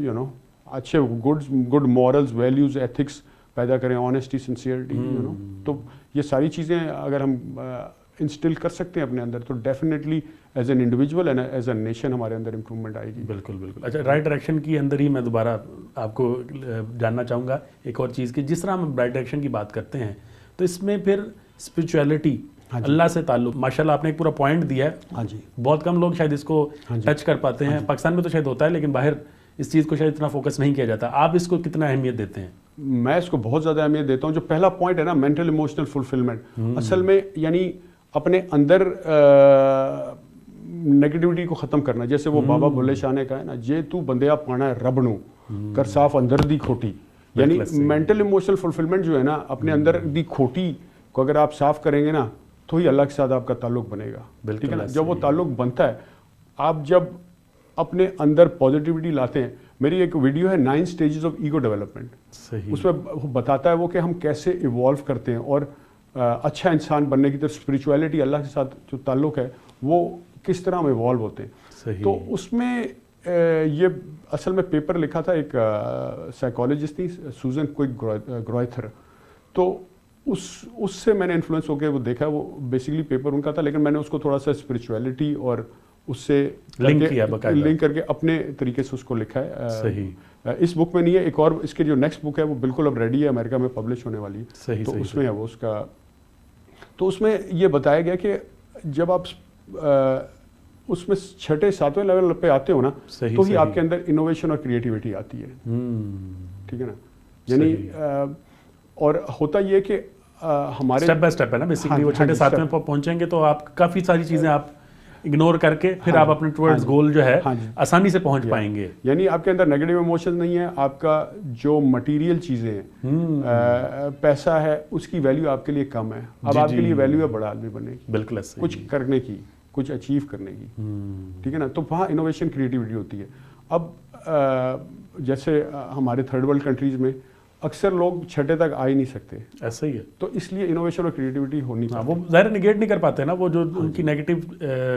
اچھے گڈ مورلز, ویلیوز, ایتھکس پیدا کریں, آنیسٹی, سنسیئرٹی, تو یہ ساری چیزیں اگر ہم انسٹل کر سکتے ہیں اپنے اندر تو definitely as an individual and as a nation ہمارے اندر امپروومنٹ آئے گی. بالکل. اچھا, رائٹ ڈائریکشن کی اندر ہی میں دوبارہ آپ کو جاننا چاہوں گا ایک اور چیز کہ جس طرح ہم رائٹ ڈائریکشن کی بات کرتے ہیں تو اس میں پھر اسپرچویلٹی, اللہ سے تعلق, ماشاء اللہ آپ نے ایک پورا پوائنٹ دیا ہے. بہت کم لوگ شاید اس کو ٹچ کر پاتے ہیں. پاکستان میں تو شاید ہوتا ہے لیکن باہر اس چیز کو شاید اتنا فوکس نہیں کیا جاتا. آپ اس کو کتنا اہمیت دیتے ہیں؟ میں اس کو بہت زیادہ اہمیت دیتا ہوں. جو پہلا پوائنٹ ہے نا, مینٹل ایموشنل فلفلمنٹ, اصل میں یعنی اپنے اندر نیگیٹیوٹی کو ختم کرنا. جیسے وہ بابا بلے شاہ نے کہا ہے نا, جے تو بندیا پانا ہے رب نو کر صاف اندر دی کھوٹی. یعنی مینٹل ایموشنل فلفلمنٹ جو ہے نا, اپنے اندر دی کھوٹی کو اگر آپ صاف کریں گے نا تو ہی اللہ کے ساتھ آپ کا تعلق بنے گا. ٹھیک ہے نا. جب وہ تعلق بنتا ہے آپ جب اپنے اندر پازیٹیوٹی لاتے ہیں، میری ایک ویڈیو ہے 9 اسٹیجز آف ایگو ڈیولپمنٹ، اس میں بتاتا ہے وہ کہ ہم کیسے ایوالو کرتے ہیں اور اچھا انسان بننے کی طرف اسپریچولیٹی، اللہ کے ساتھ جو تعلق ہے وہ کس طرح ہم ایوالو ہوتے ہیں. تو اس میں یہ اصل میں پیپر لکھا تھا ایک سائیکالوجسٹ تھی سوزن کوئک گروئتھر، تو اس سے میں نے انفلوئنس ہو کے وہ دیکھا، وہ بیسیکلی پیپر ان کا تھا، لیکن میں نے اس کو تھوڑا سا اسپریچولیٹی اور اس سے لنک کر کے اپنے طریقے سے اس کو لکھا ہے. صحیح. اس بک میں نہیں ہے، ایک اور اس کی جو نیکسٹ بک ہے وہ بالکل اب ریڈی ہے، امریکہ میں پبلش ہونے والی ہے، تو اس میں ہے وہ اس کا. تو اس میں یہ بتایا گیا کہ جب آپ اس میں 6-7ویں لیول پہ آتے ہو نا، تو ہی آپ کے اندر انوویشن اور کریٹیوٹی آتی ہے. ٹھیک ہے نا، یعنی اور ہوتا یہ کہ ہمارے سٹیپ بائی سٹیپ ہے نا بیسیکلی، وہ 6-7ویں پہ پہنچیں گے تو آپ کافی ساری چیزیں آپ اگنور کر کے پھر آپ اپنے ٹورڈز گول جو ہے آسانی سے پہنچ پائیں گے. یعنی آپ کے اندر نیگیٹو ایموشن نہیں ہے، آپ کا جو مٹیریل چیزیں ہیں، پیسہ ہے، اس کی ویلیو آپ کے لیے کم ہے. اب آپ کے لیے ویلیو ہے بڑا آدمی بننے کی، بالکل کچھ کرنے کی، کچھ اچیو کرنے کی. ٹھیک ہے نا، تو وہاں انوویشن کریٹیوٹی ہوتی ہے. اب جیسے ہمارے تھرڈ ورلڈ کنٹریز میں اکثر لوگ 6 تک آ ہی نہیں سکتے، ایسا ہی ہے. تو اس لیے انوویشن اور کریٹیوٹی ہونی چاہیے. وہ ظاہر نگیٹ نہیں کر پاتے نا، وہ جو ان کی نیگیٹو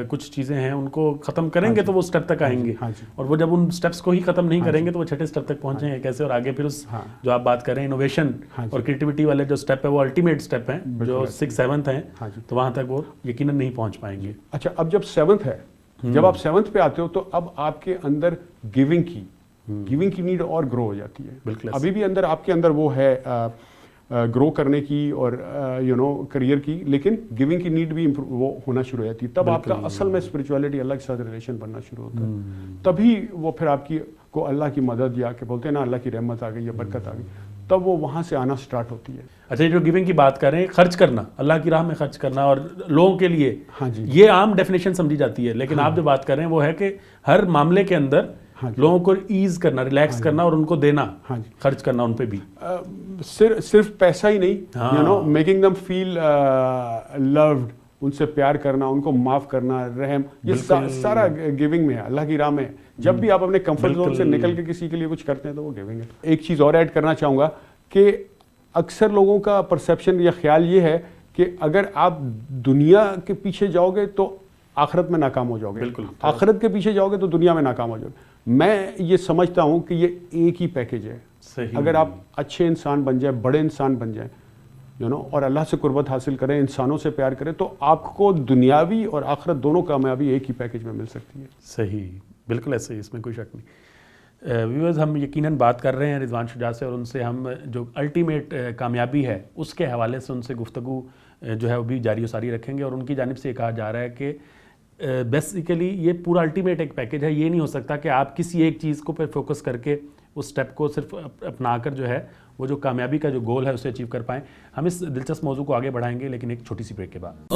کچھ چیزیں ہیں ان کو ختم کریں گے تو وہ اسٹیپ تک آئیں گے، اور وہ جب ان اسٹیپس کو ہی ختم نہیں کریں گے تو وہ 6 اسٹیپ تک پہنچیں گے کیسے. اور آگے پھر اس جو آپ بات کر رہے ہیں انوویشن اور کریٹیوٹی والے جو اسٹیپ ہے وہ الٹیمیٹ اسٹیپ ہیں جو 6-7 ہیں، تو وہاں تک وہ یقیناً نہیں پہنچ پائیں گے. اچھا، اب جب 7th ہے، جب آپ 7th پہ آتے ہو تو اب آپ کے اندر گیونگ کی نیڈ اور گرو ہو جاتی ہے. بالکل ابھی بھی اندر آپ کے اندر وہ ہے گرو کرنے کی اور کریئر کی، لیکن گیونگ کی نیڈ بھی وہ ہونا شروع ہو جاتی ہے. تب آپ کا اصل میں اسپریچولیٹی اللہ کے ساتھ ریلیشن بننا شروع ہوتا ہے. تبھی وہ پھر آپ کو اللہ کی مدد، یا کہ بولتے ہیں نا اللہ کی رحمت آ گئی یا برکت آ گئی، تب وہ وہاں سے آنا سٹارٹ ہوتی ہے. اچھا، جو گیونگ کی بات کر رہے ہیں، خرچ کرنا، اللہ کی راہ میں خرچ کرنا اور لوگوں کے لیے، یہ عام ڈیفینیشن سمجھی جاتی ہے، لیکن آپ جو بات کر رہے ہیں وہ ہے کہ ہر معاملے کے اندر لوگوں کو ایز کرنا، ریلیکس کرنا اور ان کو دینا، خرچ کرنا ان پہ بھی. صرف پیسہ ہی نہیں، میکنگ دم فیل لوڈ، ان سے پیار کرنا، ان کو معاف کرنا، رحم، یہ سارا گیونگ میں ہے، اللہ کی راہ میں. جب بھی آپ اپنے کمفرٹ زون سے نکل کے کسی کے لیے کچھ کرتے ہیں تو وہ گیونگ ہے. ایک چیز اور ایڈ کرنا چاہوں گا کہ اکثر لوگوں کا پرسیپشن یا خیال یہ ہے کہ اگر آپ دنیا کے پیچھے جاؤ گے تو آخرت میں ناکام ہو جاؤ گے، آخرت کے پیچھے جاؤ گے تو دنیا میں ناکام ہو جاؤ گے. میں یہ سمجھتا ہوں کہ یہ ایک ہی پیکیج ہے. اگر آپ اچھے انسان بن جائیں، بڑے انسان بن جائیں، اور اللہ سے قربت حاصل کریں، انسانوں سے پیار کریں، تو آپ کو دنیاوی اور آخرت دونوں کامیابی ایک ہی پیکیج میں مل سکتی ہے. صحیح، بالکل ایسے ہی، اس میں کوئی شک نہیں. ویورز، ہم یقیناً بات کر رہے ہیں رضوان شجاع سے، اور ان سے ہم جو الٹیمیٹ کامیابی ہے اس کے حوالے سے ان سے گفتگو جو ہے وہ بھی جاری و ساری رکھیں گے. اور ان کی جانب سے یہ کہا جا رہا ہے کہ بیسیکلی یہ پورا الٹیمیٹ ایک پیکیج ہے. یہ نہیں ہو سکتا کہ آپ کسی ایک چیز کو پہ فوکس کر کے اس سٹیپ کو صرف اپنا کر جو ہے وہ جو کامیابی کا جو گول ہے اسے اچیو کر پائیں. ہم اس دلچسپ موضوع کو آگے بڑھائیں گے لیکن ایک چھوٹی سی بریک کے بعد.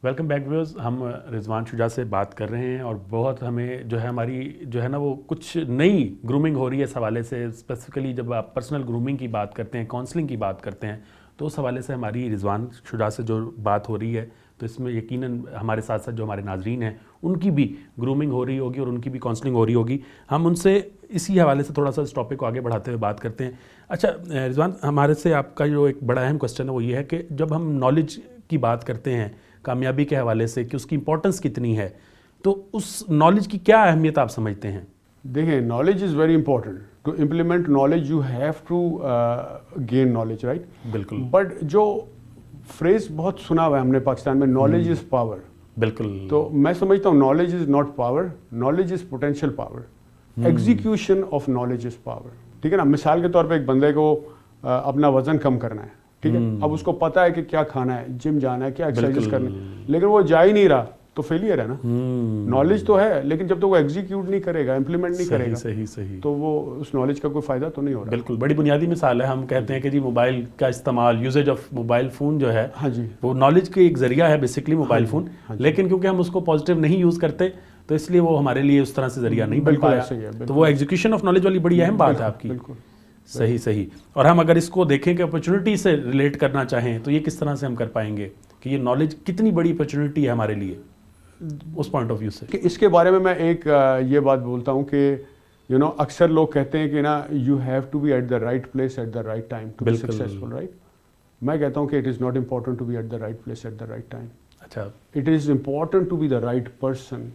Welcome back viewers. ہم رضوان شجاع سے بات کر رہے ہیں اور بہت ہمیں جو ہے ہماری جو ہے نا وہ کچھ نئی گرومنگ ہو رہی ہے اس حوالے سے. اسپیسیفکلی جب آپ پرسنل گرومنگ کی بات کرتے ہیں، کاؤنسلنگ کی بات کرتے ہیں، تو اس حوالے سے ہماری رضوان شجاع سے جو بات ہو رہی ہے تو اس میں یقیناً ہمارے ساتھ ساتھ جو ہمارے ناظرین ہیں ان کی بھی گرومنگ ہو رہی ہوگی اور ان کی بھی کاؤنسلنگ ہو رہی ہوگی. ہم ان سے اسی حوالے سے تھوڑا سا اس ٹاپک کو آگے بڑھاتے ہوئے بات کرتے ہیں. اچھا رضوان، ہمارے سے آپ کا جو ایک بڑا اہم کوسچن ہے وہ یہ ہے کہ جب ہم نالج کی بات کرتے ہیں کامیابی کے حوالے سے کہ اس کی امپورٹنس کتنی ہے، تو اس نالج کی کیا اہمیت آپ سمجھتے ہیں؟ دیکھیں، knowledge is very important. To implement knowledge you have to gain knowledge, right? بالکل. بٹ جو فریز بہت سنا ہوا ہے ہم نے پاکستان میں، نالج از پاور. بالکل. تو میں سمجھتا ہوں knowledge is not power, knowledge is potential power. Execution of knowledge is power. ٹھیک ہے نا. مثال کے طور پہ ایک بندے کو اپنا وزن کم کرنا ہے، ٹھیک ہے. اب اس کو پتا ہے کہ کیا کھانا ہے, جم جانا ہے, کیا ایکسرسائز کرنی, لیکن وہ جا ہی نہیں رہا تو فیلئر ہے نا. نالج تو ہے لیکن جب تک وہ ایگزیکیوٹ نہیں کرے گا, امپلیمنٹ نہیں کرے گا, صحیح تو وہ اس نالج کا کوئی فائدہ تو نہیں ہو رہا. بالکل بڑی بنیادی مثال ہے. ہم کہتے ہیں کہ جی موبائل کا استعمال, یوزیج آف موبائل فون جو ہے ہاں جی, وہ نالج کا ایک ذریعہ ہے بیسکلی موبائل فون, لیکن کیونکہ ہم اس کو پازیٹیو نہیں یوز کرتے تو اس لیے وہ ہمارے لیے اس طرح سے ذریعہ نہیں بن پایا. تو وہ ایگزیکیوشن آف نالج والی بڑی اہم بات ہے آپ کی. صحیح. اور ہم اگر اس کو دیکھیں کہ اپرچونٹی سے ریلیٹ کرنا چاہیں تو یہ کس طرح سے ہم کر پائیں گے کہ یہ نالج کتنی بڑی اپرچونٹی ہے ہمارے لیے اس پوائنٹ آف ویو سے؟ کہ اس کے بارے میں ایک یہ بات بولتا ہوں کہ اکثر لوگ کہتے ہیں کہ نا you have to be at the right place at the right time to be successful, right. میں کہتا ہوں کہ it is not important to be at the right place at the right time. اچھا, it is important to be the right person.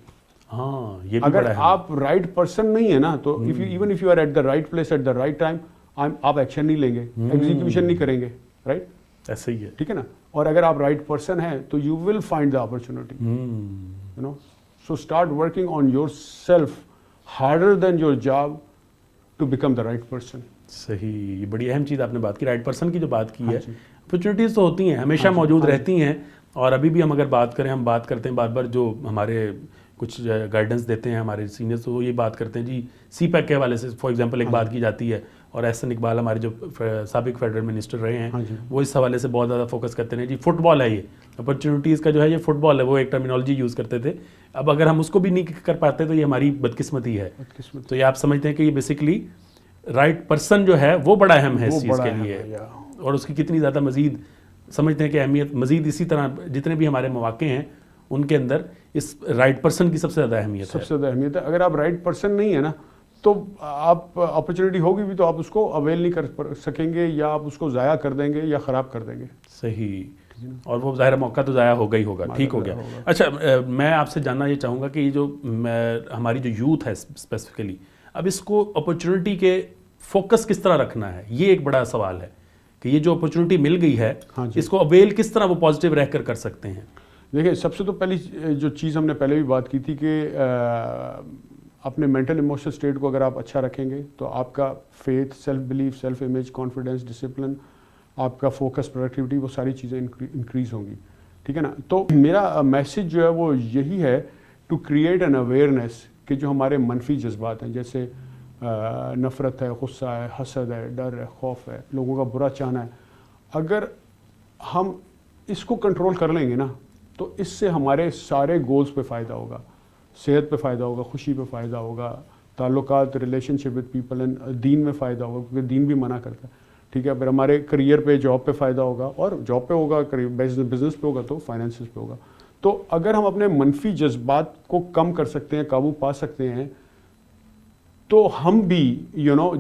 ہاں یہ بھی اگر بڑا ہے. آپ رائٹ پرسن نہیں ہے نا تو even if you are at the right place at the right time, آپ ایکشن نہیں لیں گے, ایگزیکیوشن نہیں کریں گے, رائٹ. ایسا ہی ہے, ٹھیک ہے نا. اور اگر آپ رائٹ پرسن ہیں تو you will find the opportunity. So start working on yourself harder than your job to become the right person. صحیح, یہ بڑی اہم چیز آپ نے بات کی, رائٹ پرسن کی جو بات کی ہے. اپرچونیٹیز تو ہوتی ہیں, ہمیشہ موجود رہتی ہیں, اور ابھی بھی ہم اگر بات کریں, ہم بات کرتے ہیں بار بار, جو ہمارے کچھ گائیڈنس دیتے ہیں ہمارے سینئرس, تو وہ یہ بات کرتے ہیں جی سی پیک کے حوالے سے فار ایگزامپل ایک بات کی جاتی ہے, اور احسن اقبال ہمارے جو سابق فیڈرل منسٹر رہے ہیں وہ اس حوالے سے بہت زیادہ فوکس کرتے ہیں جی فٹ بال ہے, یہ اپرچونیٹیز کا جو ہے یہ فٹ بال ہے, وہ ایک ٹرمینالوجی یوز کرتے تھے. اب اگر ہم اس کو بھی نہیں کر پاتے تو یہ ہماری بدقسمتی ہے. تو یہ آپ سمجھتے ہیں کہ یہ بیسکلی رائٹ پرسن جو ہے وہ بڑا اہم ہے اس چیز کے لیے, اور اس کی کتنی زیادہ مزید سمجھتے ہیں کہ اہمیت مزید اسی طرح جتنے بھی ہمارے مواقع ہیں ان کے اندر اس رائٹ پرسن کی سب سے زیادہ اہمیت ہے. سب سے زیادہ اہمیت ہے. اگر آپ رائٹ پرسن نہیں ہے نا تو آپ اپرچونیٹی ہوگی بھی تو آپ اس کو اویل نہیں کر سکیں گے, یا آپ اس کو ضائع کر دیں گے یا خراب کر دیں گے. صحیح, اور وہ ظاہر موقع تو ضائع ہوگا ہی ہوگا. ٹھیک ہو گیا. اچھا, میں آپ سے جاننا یہ چاہوں گا کہ یہ جو ہماری جو یوتھ ہے اسپیسیفکلی, اب اس کو اپرچونیٹی کے فوکس کس طرح رکھنا ہے, یہ ایک بڑا سوال ہے کہ یہ جو اپرچونیٹی مل گئی ہے اس کو اویل کس طرح وہ پازیٹیو رہ کر سکتے ہیں. دیکھیں, سب سے تو پہلی جو چیز ہم نے پہلے بھی بات کی تھی کہ اپنے مینٹل ایموشنل اسٹیٹ کو اگر آپ اچھا رکھیں گے تو آپ کا faith, self belief, self image, confidence, discipline, آپ کا فوکس, پروڈکٹیوٹی, وہ ساری چیزیں انکریز ہوں گی. ٹھیک ہے نا. تو میرا میسج جو ہے وہ یہی ہے ٹو کریٹ این اویئرنیس کہ جو ہمارے منفی جذبات ہیں جیسے نفرت ہے, غصہ ہے, حسد ہے, ڈر ہے, خوف ہے, لوگوں کا برا چاہنا ہے, اگر ہم اس کو کنٹرول کر لیں گے نا تو اس سے ہمارے سارے گولز پہ فائدہ ہوگا. صحت پہ فائدہ ہوگا, خوشی پہ فائدہ ہوگا, تعلقات, ریلیشن شپ وتھ پیپل, دین میں فائدہ ہوگا کیونکہ دین بھی منع کرتا ہے. ٹھیک ہے. پھر ہمارے کریئر پہ, جاب پہ فائدہ ہوگا, اور جاب پہ ہوگا, بزنس پہ ہوگا تو فائنینسز پہ ہوگا. تو اگر ہم اپنے منفی جذبات کو کم کر سکتے ہیں, قابو پا سکتے ہیں, تو ہم بھی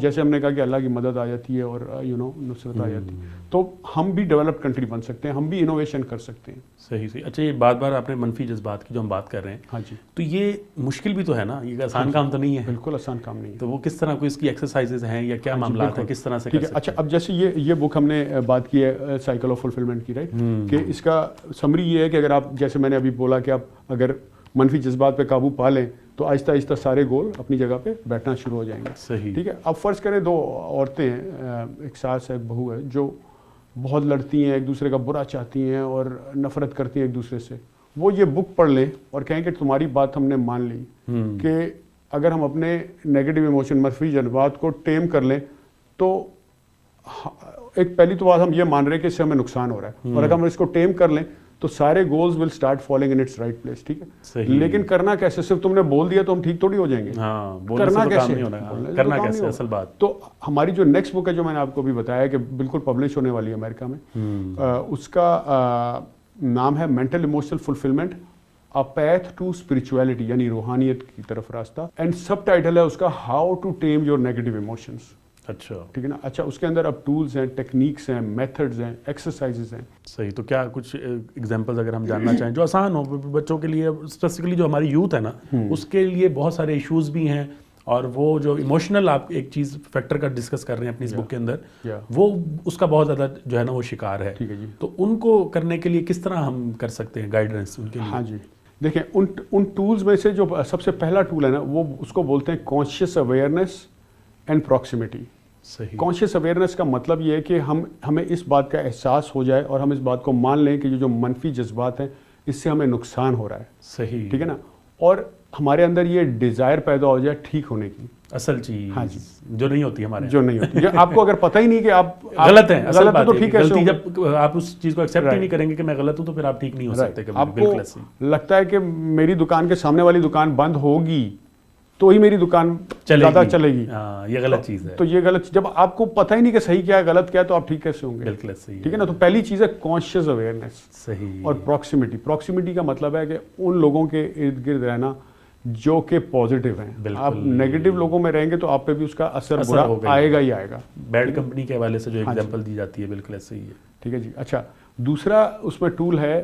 جیسے ہم نے کہا کہ اللہ کی مدد آ جاتی ہے اور نصرت آ جاتی ہے, تو ہم بھی ڈیولپڈ کنٹری بن سکتے ہیں, ہم بھی انوویشن کر سکتے ہیں. صحیح. اچھا, یہ بار بار آپ نے منفی جذبات کی جو ہم بات کر رہے ہیں, ہاں جی, تو یہ مشکل بھی تو ہے نا, یہ آسان کام تو نہیں ہے. بالکل آسان کام نہیں ہے. تو وہ کس طرح کوئی اس کی ایکسرسائزز ہیں یا کیا معاملات ہیں, کس طرح سے کر سکتے ہیں؟ اچھا, اب جیسے یہ بک ہم نے بات کی ہے سائیکل آف فلفلمنٹ کی, رائٹ, کہ اس کا سمری یہ ہے کہ اگر آپ, جیسے میں نے ابھی بولا کہ آپ اگر منفی جذبات پہ قابو پا لیں تو آہستہ آہستہ سارے گول اپنی جگہ پہ بیٹھنا شروع ہو جائیں گے. صحیح. ٹھیک ہے. اب فرض کریں دو عورتیں ہیں, ایک ساس ہے, ایک بہو ہے, جو بہت لڑتی ہیں, ایک دوسرے کا برا چاہتی ہیں اور نفرت کرتی ہیں ایک دوسرے سے. وہ یہ بک پڑھ لیں اور کہیں کہ تمہاری بات ہم نے مان لی کہ اگر ہم اپنے نیگیٹو ایموشن, منفی جذبات کو ٹیم کر لیں تو ایک پہلی تو بات ہم یہ مان رہے ہیں کہ اس سے ہمیں نقصان ہو رہا ہے, اور اگر ہم اس کو ٹیم کر لیں تو سارے goals will start falling in its right place. ٹھیک ہے. لیکن کرنا کیسے؟ صرف تم نے بول دیا تو ہم ٹھیک تھوڑی ہو جائیں گے. کرنا کیسے؟ کرنا کیسے اصل بات. تو ہماری جو نیکسٹ بک ہے جو میں نے آپ کو بھی بتایا کہ بالکل پبلش ہونے والی ہے امریکہ میں, اس کا نام ہے mental emotional fulfilment, a path to spirituality, یعنی روحانیت کی طرف راستہ, اینڈ سب ٹائٹل ہے اس کا how to tame your negative emotions. اچھا, ٹھیک ہے نا. اچھا, اس کے اندر اب ٹولز ہیں, ٹیکنیکس ہیں, میتھڈز ہیں, ایکسرسائزز ہیں. صحیح. تو کیا کچھ ایگزامپلز اگر ہم جاننا چاہیں جو آسان ہو بچوں کے لیے, اسپیسیفکلی جو ہماری یوتھ ہے نا, اس کے لیے بہت سارے ایشوز بھی ہیں, اور وہ جو ایموشنل آپ ایک چیز فیکٹر کا ڈسکس کر رہے ہیں اپنی اس بک کے اندر, وہ اس کا بہت زیادہ جو ہے نا وہ شکار ہے. ٹھیک ہے جی. تو ان کو کرنے کے لیے کس طرح ہم کر سکتے ہیں گائیڈنس ان کے لیے؟ ہاں جی, دیکھیں ان ٹولز میں سے جو سب سے پہلا ٹول ہے نا وہ اس کو بولتے ہیں کانشیس اویئرنیس اینڈ پراکسیمیٹی. صحیح. کانشیس اویئرنیس کا مطلب یہ ہے کہ ہمیں اس بات کا احساس ہو جائے اور ہم اس بات کو مان لیں کہ یہ جو منفی جذبات ہیں اس سے ہمیں نقصان ہو رہا ہے. صحیح. ٹھیک ہے نا. اور ہمارے اندر یہ ڈیزائر پیدا ہو جائے ٹھیک ہونے کی, اصل چیز. ہاں جی. جو نہیں ہوتی ہمارے, جو نہیں ہوتی. آپ کو اگر پتہ ہی نہیں کہ آپ غلط ہیں, غلط ہے تو ٹھیک ہے. غلطی جب آپ اس چیز کو ایکسیپٹ ہی نہیں کریں گے کہ میں غلط ہوں تو پھر آپ ٹھیک نہیں ہو سکتے. آپ کو لگتا ہے کہ میری دکان کے سامنے والی دکان بند ہوگی تو ہی میری دکان زیادہ چلے گی. یہ غلط چیز ہے. تو یہ غلط, جب آپ کو پتہ ہی نہیں کہ صحیح کیا ہے غلط کیا ہے تو آپ ٹھیک کیسے ہوں گے؟ بالکل صحیح. ٹھیک ہے نا. تو پہلی چیز ہے کانشیس اویئرنیس. صحیح. اور پراکسیمیٹی کا مطلب ہے کہ ان لوگوں کے ارد گرد رہنا جو کہ پازیٹیو ہیں. آپ نیگیٹو لوگوں میں رہیں گے تو آپ پہ بھی اس کا اثر برا آئے گا ہی آئے گا. بیڈ کمپنی کے حوالے سے جو ایگزامپل دی جاتی ہے بالکل ایسے ہی ہے. ٹھیک ہے جی. اچھا, دوسرا اس میں ٹول ہے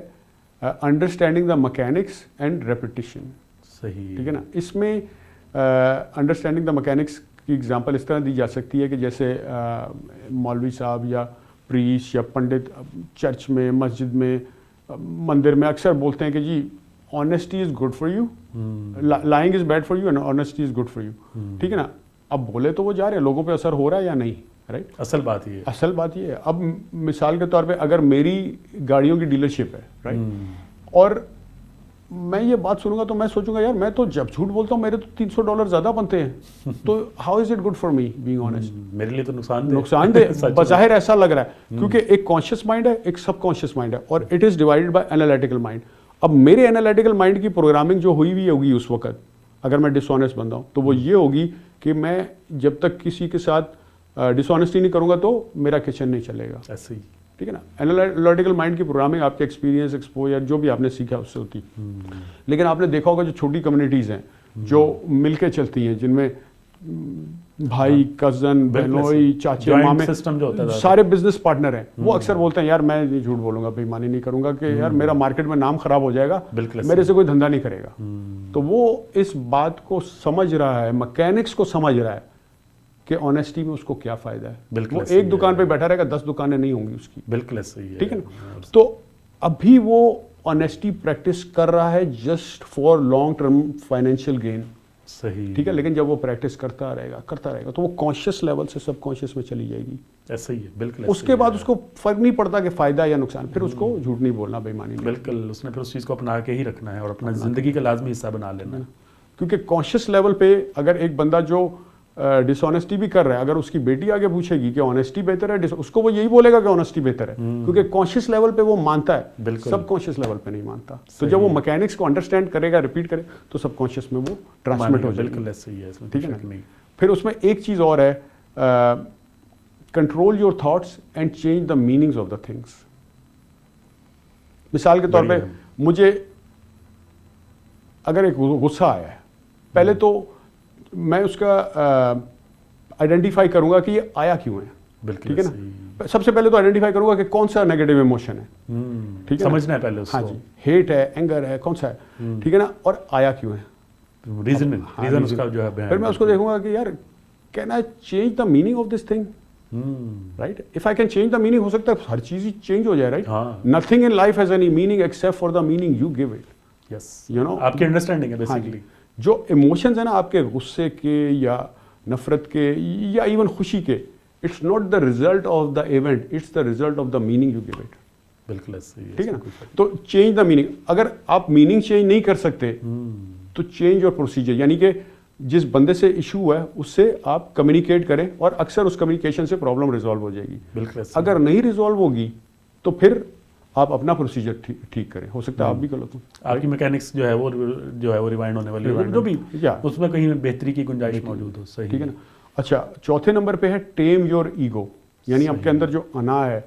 understanding the mechanics and repetition. صحیح. ٹھیک ہے نا. اس میں انڈرسٹینڈنگ دا مکینکس کی ایگزامپل اس طرح دی جا سکتی ہے کہ جیسے مولوی صاحب یا پریسٹ یا پنڈت چرچ میں, مسجد میں, مندر میں اکثر بولتے ہیں کہ جی honesty is good for you, lying is bad for you and honesty is good for you. ٹھیک ہے نا. اب بولے تو وہ جا رہے ہیں, لوگوں پہ اثر ہو رہا ہے یا نہیں, رائٹ. اصل بات یہ ہے. اصل بات یہ ہے. اب مثال کے طور پہ اگر میری گاڑیوں کی ڈیلرشپ ہے, رائٹ, اور میں یہ بات سنوں گا تو میں سوچوں گا یار میں تو جب جھوٹ بولتا ہوں میرے تو $300 زیادہ بنتے ہیں, تو how is it good for me being honest. میرے لیے تو نقصان دہ بظاہر ایسا لگ رہا ہے کیونکہ ایک کانشیس مائنڈ ہے, ایک سب کانشیس مائنڈ ہے, اور it is divided by analytical mind. اب میرے انالیٹیکل مائنڈ کی پروگرامنگ جو ہوئی ہوگی اس وقت, اگر میں ڈس آنیسٹ بندہ ہوں تو وہ یہ ہوگی کہ میں جب تک کسی کے ساتھ ڈس آنیسٹی نہیں کروں گا تو میرا کچن نہیں چلے گا. ایسے ہی. ٹھیک ہے نا. انالیٹیکل مائنڈ کی پروگرامنگ آپ کے ایکسپیرینس, ایکسپوجر, جو بھی آپ نے سیکھا اس سے ہوتی. لیکن آپ نے دیکھا ہوگا جو چھوٹی کمیونٹیز ہیں جو مل کے چلتی ہیں, جن میں بھائی, کزن, بہنوئی, چاچے, مامے, سارے بزنس پارٹنر ہیں, وہ اکثر بولتے ہیں یار میں یہ جھوٹ بولوں گا, بےایمانی نہیں کروں گا کہ یار میرا مارکیٹ میں نام خراب ہو جائے گا, میرے سے کوئی دھندا نہیں کرے گا. تو وہ اس بات کو سمجھ رہا ہے, مکینکس کو سمجھ رہا ہے کہ آنیسٹی میں اس کو کیا فائدہ ہے. وہ ایک دکان پہ بیٹھا رہے گا, 10 دکانیں نہیں ہوں گی اس کی. بالکل صحیح ہے. ٹھیک ہے نا. تو ابھی وہ آنیسٹی پریکٹس کر رہا ہے just for long term financial gain. صحیح. ٹھیک ہے. لیکن جب وہ پریکٹس کرتا رہے گا تو وہ کانشیس لیول سے سب کانشیس میں چلی جائے گی. ایسا ہی ہے. بالکل. اس کے بعد اس کو فرق نہیں پڑتا کہ فائدہ یا نقصان, پھر اس کو جھوٹ نہیں بولنا, بےایمانی نہیں. بالکل. اس نے پھر اس چیز کو اپنا کے ہی رکھنا ہے اور اپنا زندگی کا لازمی حصہ بنا لینا ہے. کیونکہ کانشیس لیول پہ اگر ایک بندہ جو ڈس آنیسٹی بھی کر رہا ہے, اگر اس کی بیٹی آگے پوچھے گی کہ آنیسٹی بہتر ہے, اس کو وہ یہی بولے گا کہ آنیسٹی بہتر ہے, کیونکہ کانشیس لیول پہ وہ مانتا ہے, سب کانشیس لیول پہ نہیں مانتا. تو جب وہ مکینکس کو انڈرسٹینڈ کرے گا, ریپیٹ کرے, تو سب کانشیس میں وہ ٹرانسمٹ ہو جائے گا. بالکل صحیح ہے. ٹھیک ہے نا. پھر اس میں ایک چیز اور ہے, control your thoughts and change the meanings of the things. مثال کے طور پہ مجھے اگر ایک غصہ آیا ہے, پہلے تو میں اس کا آئیڈینٹیفائی کروں گا کہ یہ آیا کیوں ہے. ٹھیک ہے نا. سب سے پہلے تو آئیڈینٹیفائی کروں گا کہ کون سا نیگیٹو ایموشن ہے. ٹھیک ہے, سمجھنا ہے پہلے اس کو. ہاں جی, ہیٹ ہے, اینگر ہے, کون سا ہے. ٹھیک ہے نا. اور آیا کیوں ہے, ریزن اس کا جو ہے. پھر میں اس کو دیکھوں گا کہ یار can I change the meaning of this thing, right. If I can change the meaning, ہو سکتا ہے ہر چیز ہی چینج ہو جائے, right. Nothing in life has any meaning except for the meaning you give it. Yes, you know آپ کی انڈرسٹینڈنگ ہے بیسیکلی. جو ایموشنز ہیں نا آپ کے, غصے کے یا نفرت کے یا ایون خوشی کے, it's not the result of the event, it's the result of the meaning you give it. بالکل صحیح. ٹھیک ہے نا. تو چینج دا میننگ, اگر آپ میننگ چینج نہیں کر سکتے تو چینج یور پروسیجر, یعنی کہ جس بندے سے ایشو ہے اس سے آپ کمیونیکیٹ کریں, اور اکثر اس کمیونیکیشن سے پرابلم ریزالو ہو جائے گی. بالکل. اگر نہیں ریزالو ہوگی تو پھر آپ اپنا پروسیجر ٹھیک کریں, ہو سکتا ہے آپ بھی غلط ہوں. آپ کی میکینکس جو ہے وہ ریوائنڈ ہونے والی ہے, جو بھی اس میں کہیں بہتری کی گنجائش موجود ہو. صحیح. ٹھیک ہے نا. اچھا, چوتھے نمبر پہ ہے ٹیم یور ایگو, یعنی آپ کے اندر جو انا ہے,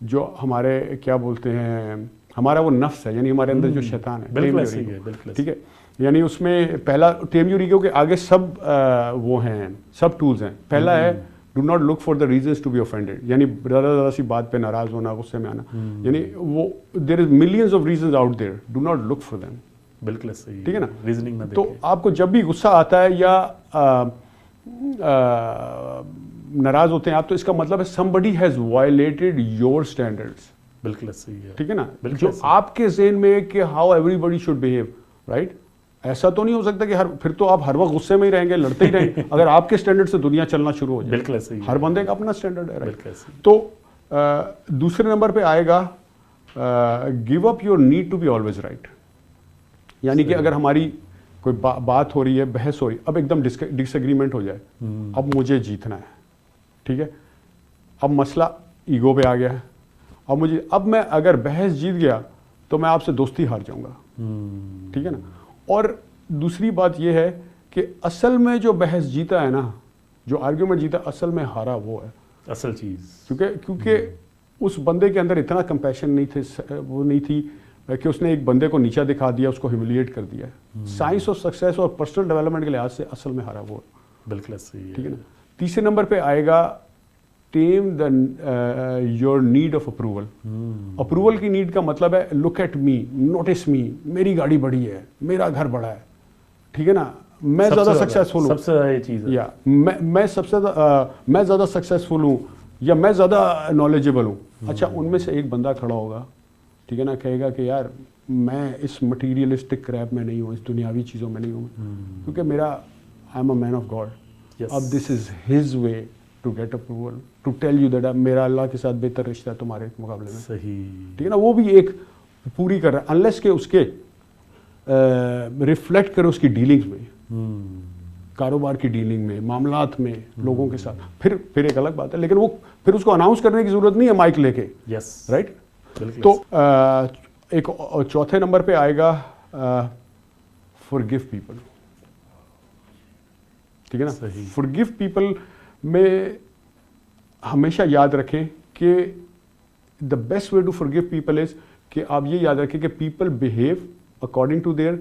جو ہمارے کیا بولتے ہیں, ہمارا وہ نفس ہے, یعنی ہمارے اندر جو شیطان ہے. بالکل صحیح ہے. بالکل. ٹھیک ہے. یعنی اس میں پہلا ٹیم یور ایگو کے آگے سب وہ ہیں, سب ٹولز ہیں. پہلا ہے do not look for the reasons to be offended, یعنی ذرا سی بات پہ ناراض ہونا, غصے میں آنا, یعنی وہ there is millions of reasons out there, do not look for them. بالکل صحیح. ٹھیک ہے نا. ریزننگ میں تو آپ کو جب بھی غصہ آتا ہے یا ناراض ہوتے ہیں آپ, تو اس کا مطلب ہے somebody has violated your standards. بالکل صحیح ہے. ٹھیک ہے نا. جو آپ کے ذہن میں کہ how everybody should behave, right, ایسا تو نہیں ہو سکتا کہ پھر تو آپ ہر وقت غصے میں ہی رہیں گے, لڑتے ہی رہیں گے. اگر آپ کے اسٹینڈرڈ سے دنیا چلنا شروع ہو جائے, بالکل صحیح, ہر بندے کا اپنا اسٹینڈرڈ ہے. بالکل صحیح. تو دوسرے نمبر پہ آئے گا give up your need to be always right. یعنی کہ اگر ہماری کوئی بات ہو رہی ہے, بحث ہو رہی ہے, اب ایک دم ڈس ایگریمنٹ ہو جائے, اب مجھے جیتنا ہے, ٹھیک ہے, اب مسئلہ ایگو پہ آ گیا ہے, اب میں اگر بحث جیت گیا تو میں آپ سے دوستی ہار جاؤں گا, ٹھیک ہے نا. اور دوسری بات یہ ہے کہ اصل میں جو بحث جیتا ہے نا, جو آرگیومنٹ جیتا, اصل میں ہارا وہ ہے اصل چیز. کیونکہ اس بندے کے اندر اتنا کمپیشن نہیں تھی کہ اس نے ایک بندے کو نیچا دکھا دیا, اس کو ہیوملیٹ کر دیا. سائنس اور سکسیس اور پرسنل ڈیولپمنٹ کے لحاظ سے اصل میں ہارا وہ ہے. بالکل صحیح, ٹھیک ہے نا. تیسرے نمبر پہ آئے گا tame your need of approval. Approval کی نیڈ کا مطلب ہے لک ایٹ می, نوٹس می, میری گاڑی بڑی ہے, میرا گھر بڑا ہے, ٹھیک ہے نا, میں زیادہ سکسیسفل ہوں, سب سے زیادہ یہ چیز ہے, یا میں زیادہ سکسیسفل ہوں, یا میں زیادہ نالجبل ہوں. اچھا, ان میں سے ایک بندہ کھڑا ہوگا, ٹھیک ہے نا, کہے گا کہ یار میں اس مٹیریلسٹک کریب میں نہیں ہوں, اس دنیاوی چیزوں میں نہیں ہوں, کیونکہ میرا I am a man of God. اب this is his way to get approval, to tell you that میرا اللہ کے ساتھ بہتر رشتہ ہے تمہارے مقابلے میں. صحیح, ٹھیک ہے نا. وہ بھی ایک پوری کر رہا ہے, انلیس کہ اس کے ریفلیکٹ کرے اس کی ڈیلنگز میں, کاروبار کی ڈیلنگ میں, معاملات میں, لوگوں کے ساتھ, پھر ایک الگ بات ہے. لیکن وہ پھر اس کو اناؤنس کرنے کی ضرورت نہیں ہے مائک لے کے, رائٹ. تو ایک چوتھے نمبر پہ آئے گا forgive people. ٹھیک ہے نا. forgive people میں ہمیشہ یاد رکھیں کہ the best way to forgive people is کہ آپ یہ یاد رکھیں کہ people behave according to their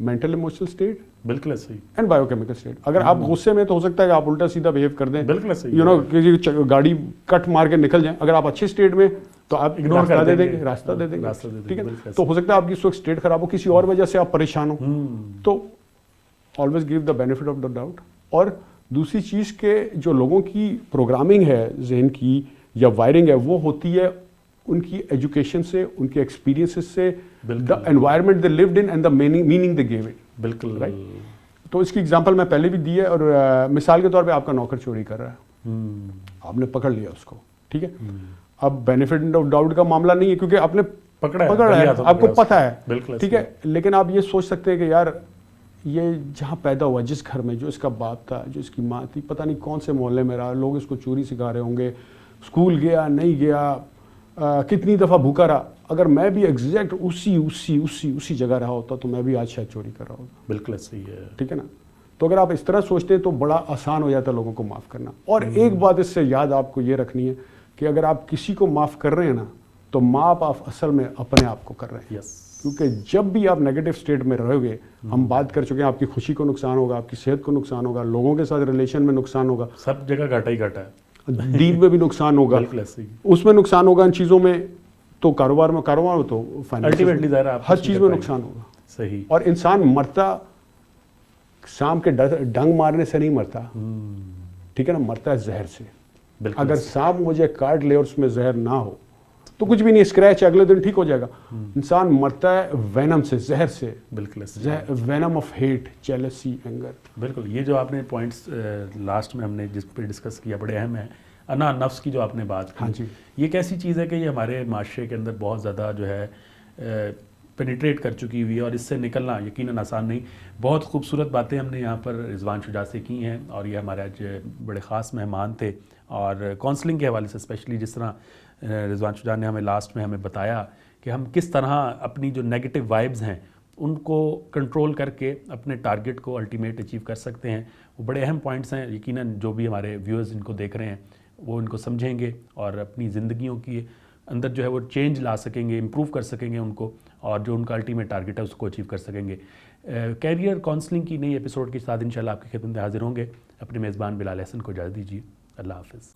mental emotional state, بالکل صحیح, اینڈ biochemical state. اگر آپ غصے میں تو ہو سکتا ہے کہ آپ الٹا سیدھا بہیو کر دیں, بالکل صحیح, یو نو, کہ گاڑی کٹ مار کے نکل جائیں. اگر آپ اچھے اسٹیٹ میں تو آپ راستہ دے دیں گے, ٹھیک ہے. تو ہو سکتا ہے آپ کی اس وقت اسٹیٹ خراب ہو, کسی اور وجہ سے آپ پریشان ہو, تو always give the benefit of the doubt. اور دوسری چیز کہ جو لوگوں کی پروگرامنگ ہے ذہن کی یا وائرنگ ہے, وہ ہوتی ہے ان کی ایجوکیشن سے, ان کے ایکسپیرینسز سے, the environment they lived in and the meaning they give it. بالکل رائٹ. تو اس کی ایگزامپل میں پہلے بھی دی ہے. اور مثال کے طور پہ آپ کا نوکر چوری کر رہا ہے, آپ نے پکڑ لیا اس کو, ٹھیک ہے. اب بینیفٹ آف ڈاؤٹ کا معاملہ نہیں ہے کیونکہ آپ نے پکڑا ہے, آپ کو پتہ ہے, ٹھیک ہے. لیکن آپ یہ سوچ سکتے ہیں کہ یار یہ جہاں پیدا ہوا, جس گھر میں, جو اس کا باپ تھا, جو اس کی ماں تھی, پتہ نہیں کون سے محلے میں رہا, لوگ اس کو چوری سکھا رہے ہوں گے, اسکول گیا نہیں گیا, کتنی دفعہ بھوکا رہا. اگر میں بھی ایگزیکٹ اسی جگہ رہا ہوتا تو میں بھی آج شاید چوری کر رہا ہوتا. بالکل صحیح ہے, ٹھیک ہے نا. تو اگر آپ اس طرح سوچتے ہیں تو بڑا آسان ہو جاتا ہے لوگوں کو معاف کرنا. اور ایک بات اس سے یاد آپ کو یہ رکھنی ہے کہ اگر آپ کسی کو معاف کر رہے ہیں نا, تو معاف آپ اصل میں اپنے آپ کو کر رہے ہیں. کیونکہ جب بھی آپ نیگیٹو اسٹیٹ میں رہو گے, ہم بات کر چکے ہیں, آپ کی خوشی کو نقصان ہوگا, آپ کی صحت کو نقصان ہوگا, لوگوں کے ساتھ ریلیشن میں نقصان ہوگا, سب جگہ گھاٹا ہی گھاٹا ہے, دین میں بھی نقصان ہوگا, اس میں نقصان ہوگا, ان چیزوں میں, تو کاروبار میں تو الٹیمیٹلی ہر چیز میں نقصان ہوگا. صحیح. اور انسان مرتا سانپ کے ڈنگ مارنے سے نہیں مرتا, ٹھیک ہے نا, مرتا ہے زہر سے. اگر سانپ مجھے کاٹ لے اور اس میں زہر نہ ہو تو کچھ بھی نہیں, اسکریچ اگلے دن ٹھیک ہو جائے گا. انسان مرتا ہے وینم سے, زہر سے. بالکل, venom of hate, jealousy, anger. بالکل. یہ جو آپ نے پوائنٹس لاسٹ میں ہم نے جس پہ ڈسکس کیا بڑے اہم ہیں. انا نفس کی جو آپ نے بات کی, یہ ایک ایسی چیز ہے کہ یہ ہمارے معاشرے کے اندر بہت زیادہ جو ہے پینیٹریٹ کر چکی ہوئی ہے, اور اس سے نکلنا یقیناً آسان نہیں. بہت خوبصورت باتیں ہم نے یہاں پر رضوان شجاع سے کی ہیں, اور یہ ہمارے آج بڑے خاص مہمان تھے. اور کاؤنسلنگ کے حوالے سے اسپیشلی جس طرح رضوان شجاع نے ہمیں لاسٹ میں ہمیں بتایا کہ ہم کس طرح اپنی جو نیگیٹو وائبز ہیں ان کو کنٹرول کر کے اپنے ٹارگٹ کو الٹیمیٹ اچیو کر سکتے ہیں, وہ بڑے اہم پوائنٹس ہیں. یقیناً جو بھی ہمارے ویورز ان کو دیکھ رہے ہیں وہ ان کو سمجھیں گے, اور اپنی زندگیوں کی اندر جو ہے وہ چینج لا سکیں گے, امپروو کر سکیں گے ان کو, اور جو ان کا الٹیمیٹ ٹارگٹ ہے اس کو اچیو کر سکیں گے. کیریئر کاؤنسلنگ کی نئی ایپیسوڈ کے ساتھ انشاءاللہ آپ کی خدمت میں حاضر ہوں گے. اپنے میزبان بلال احسن کو اجازت دیجیے. اللہ حافظ.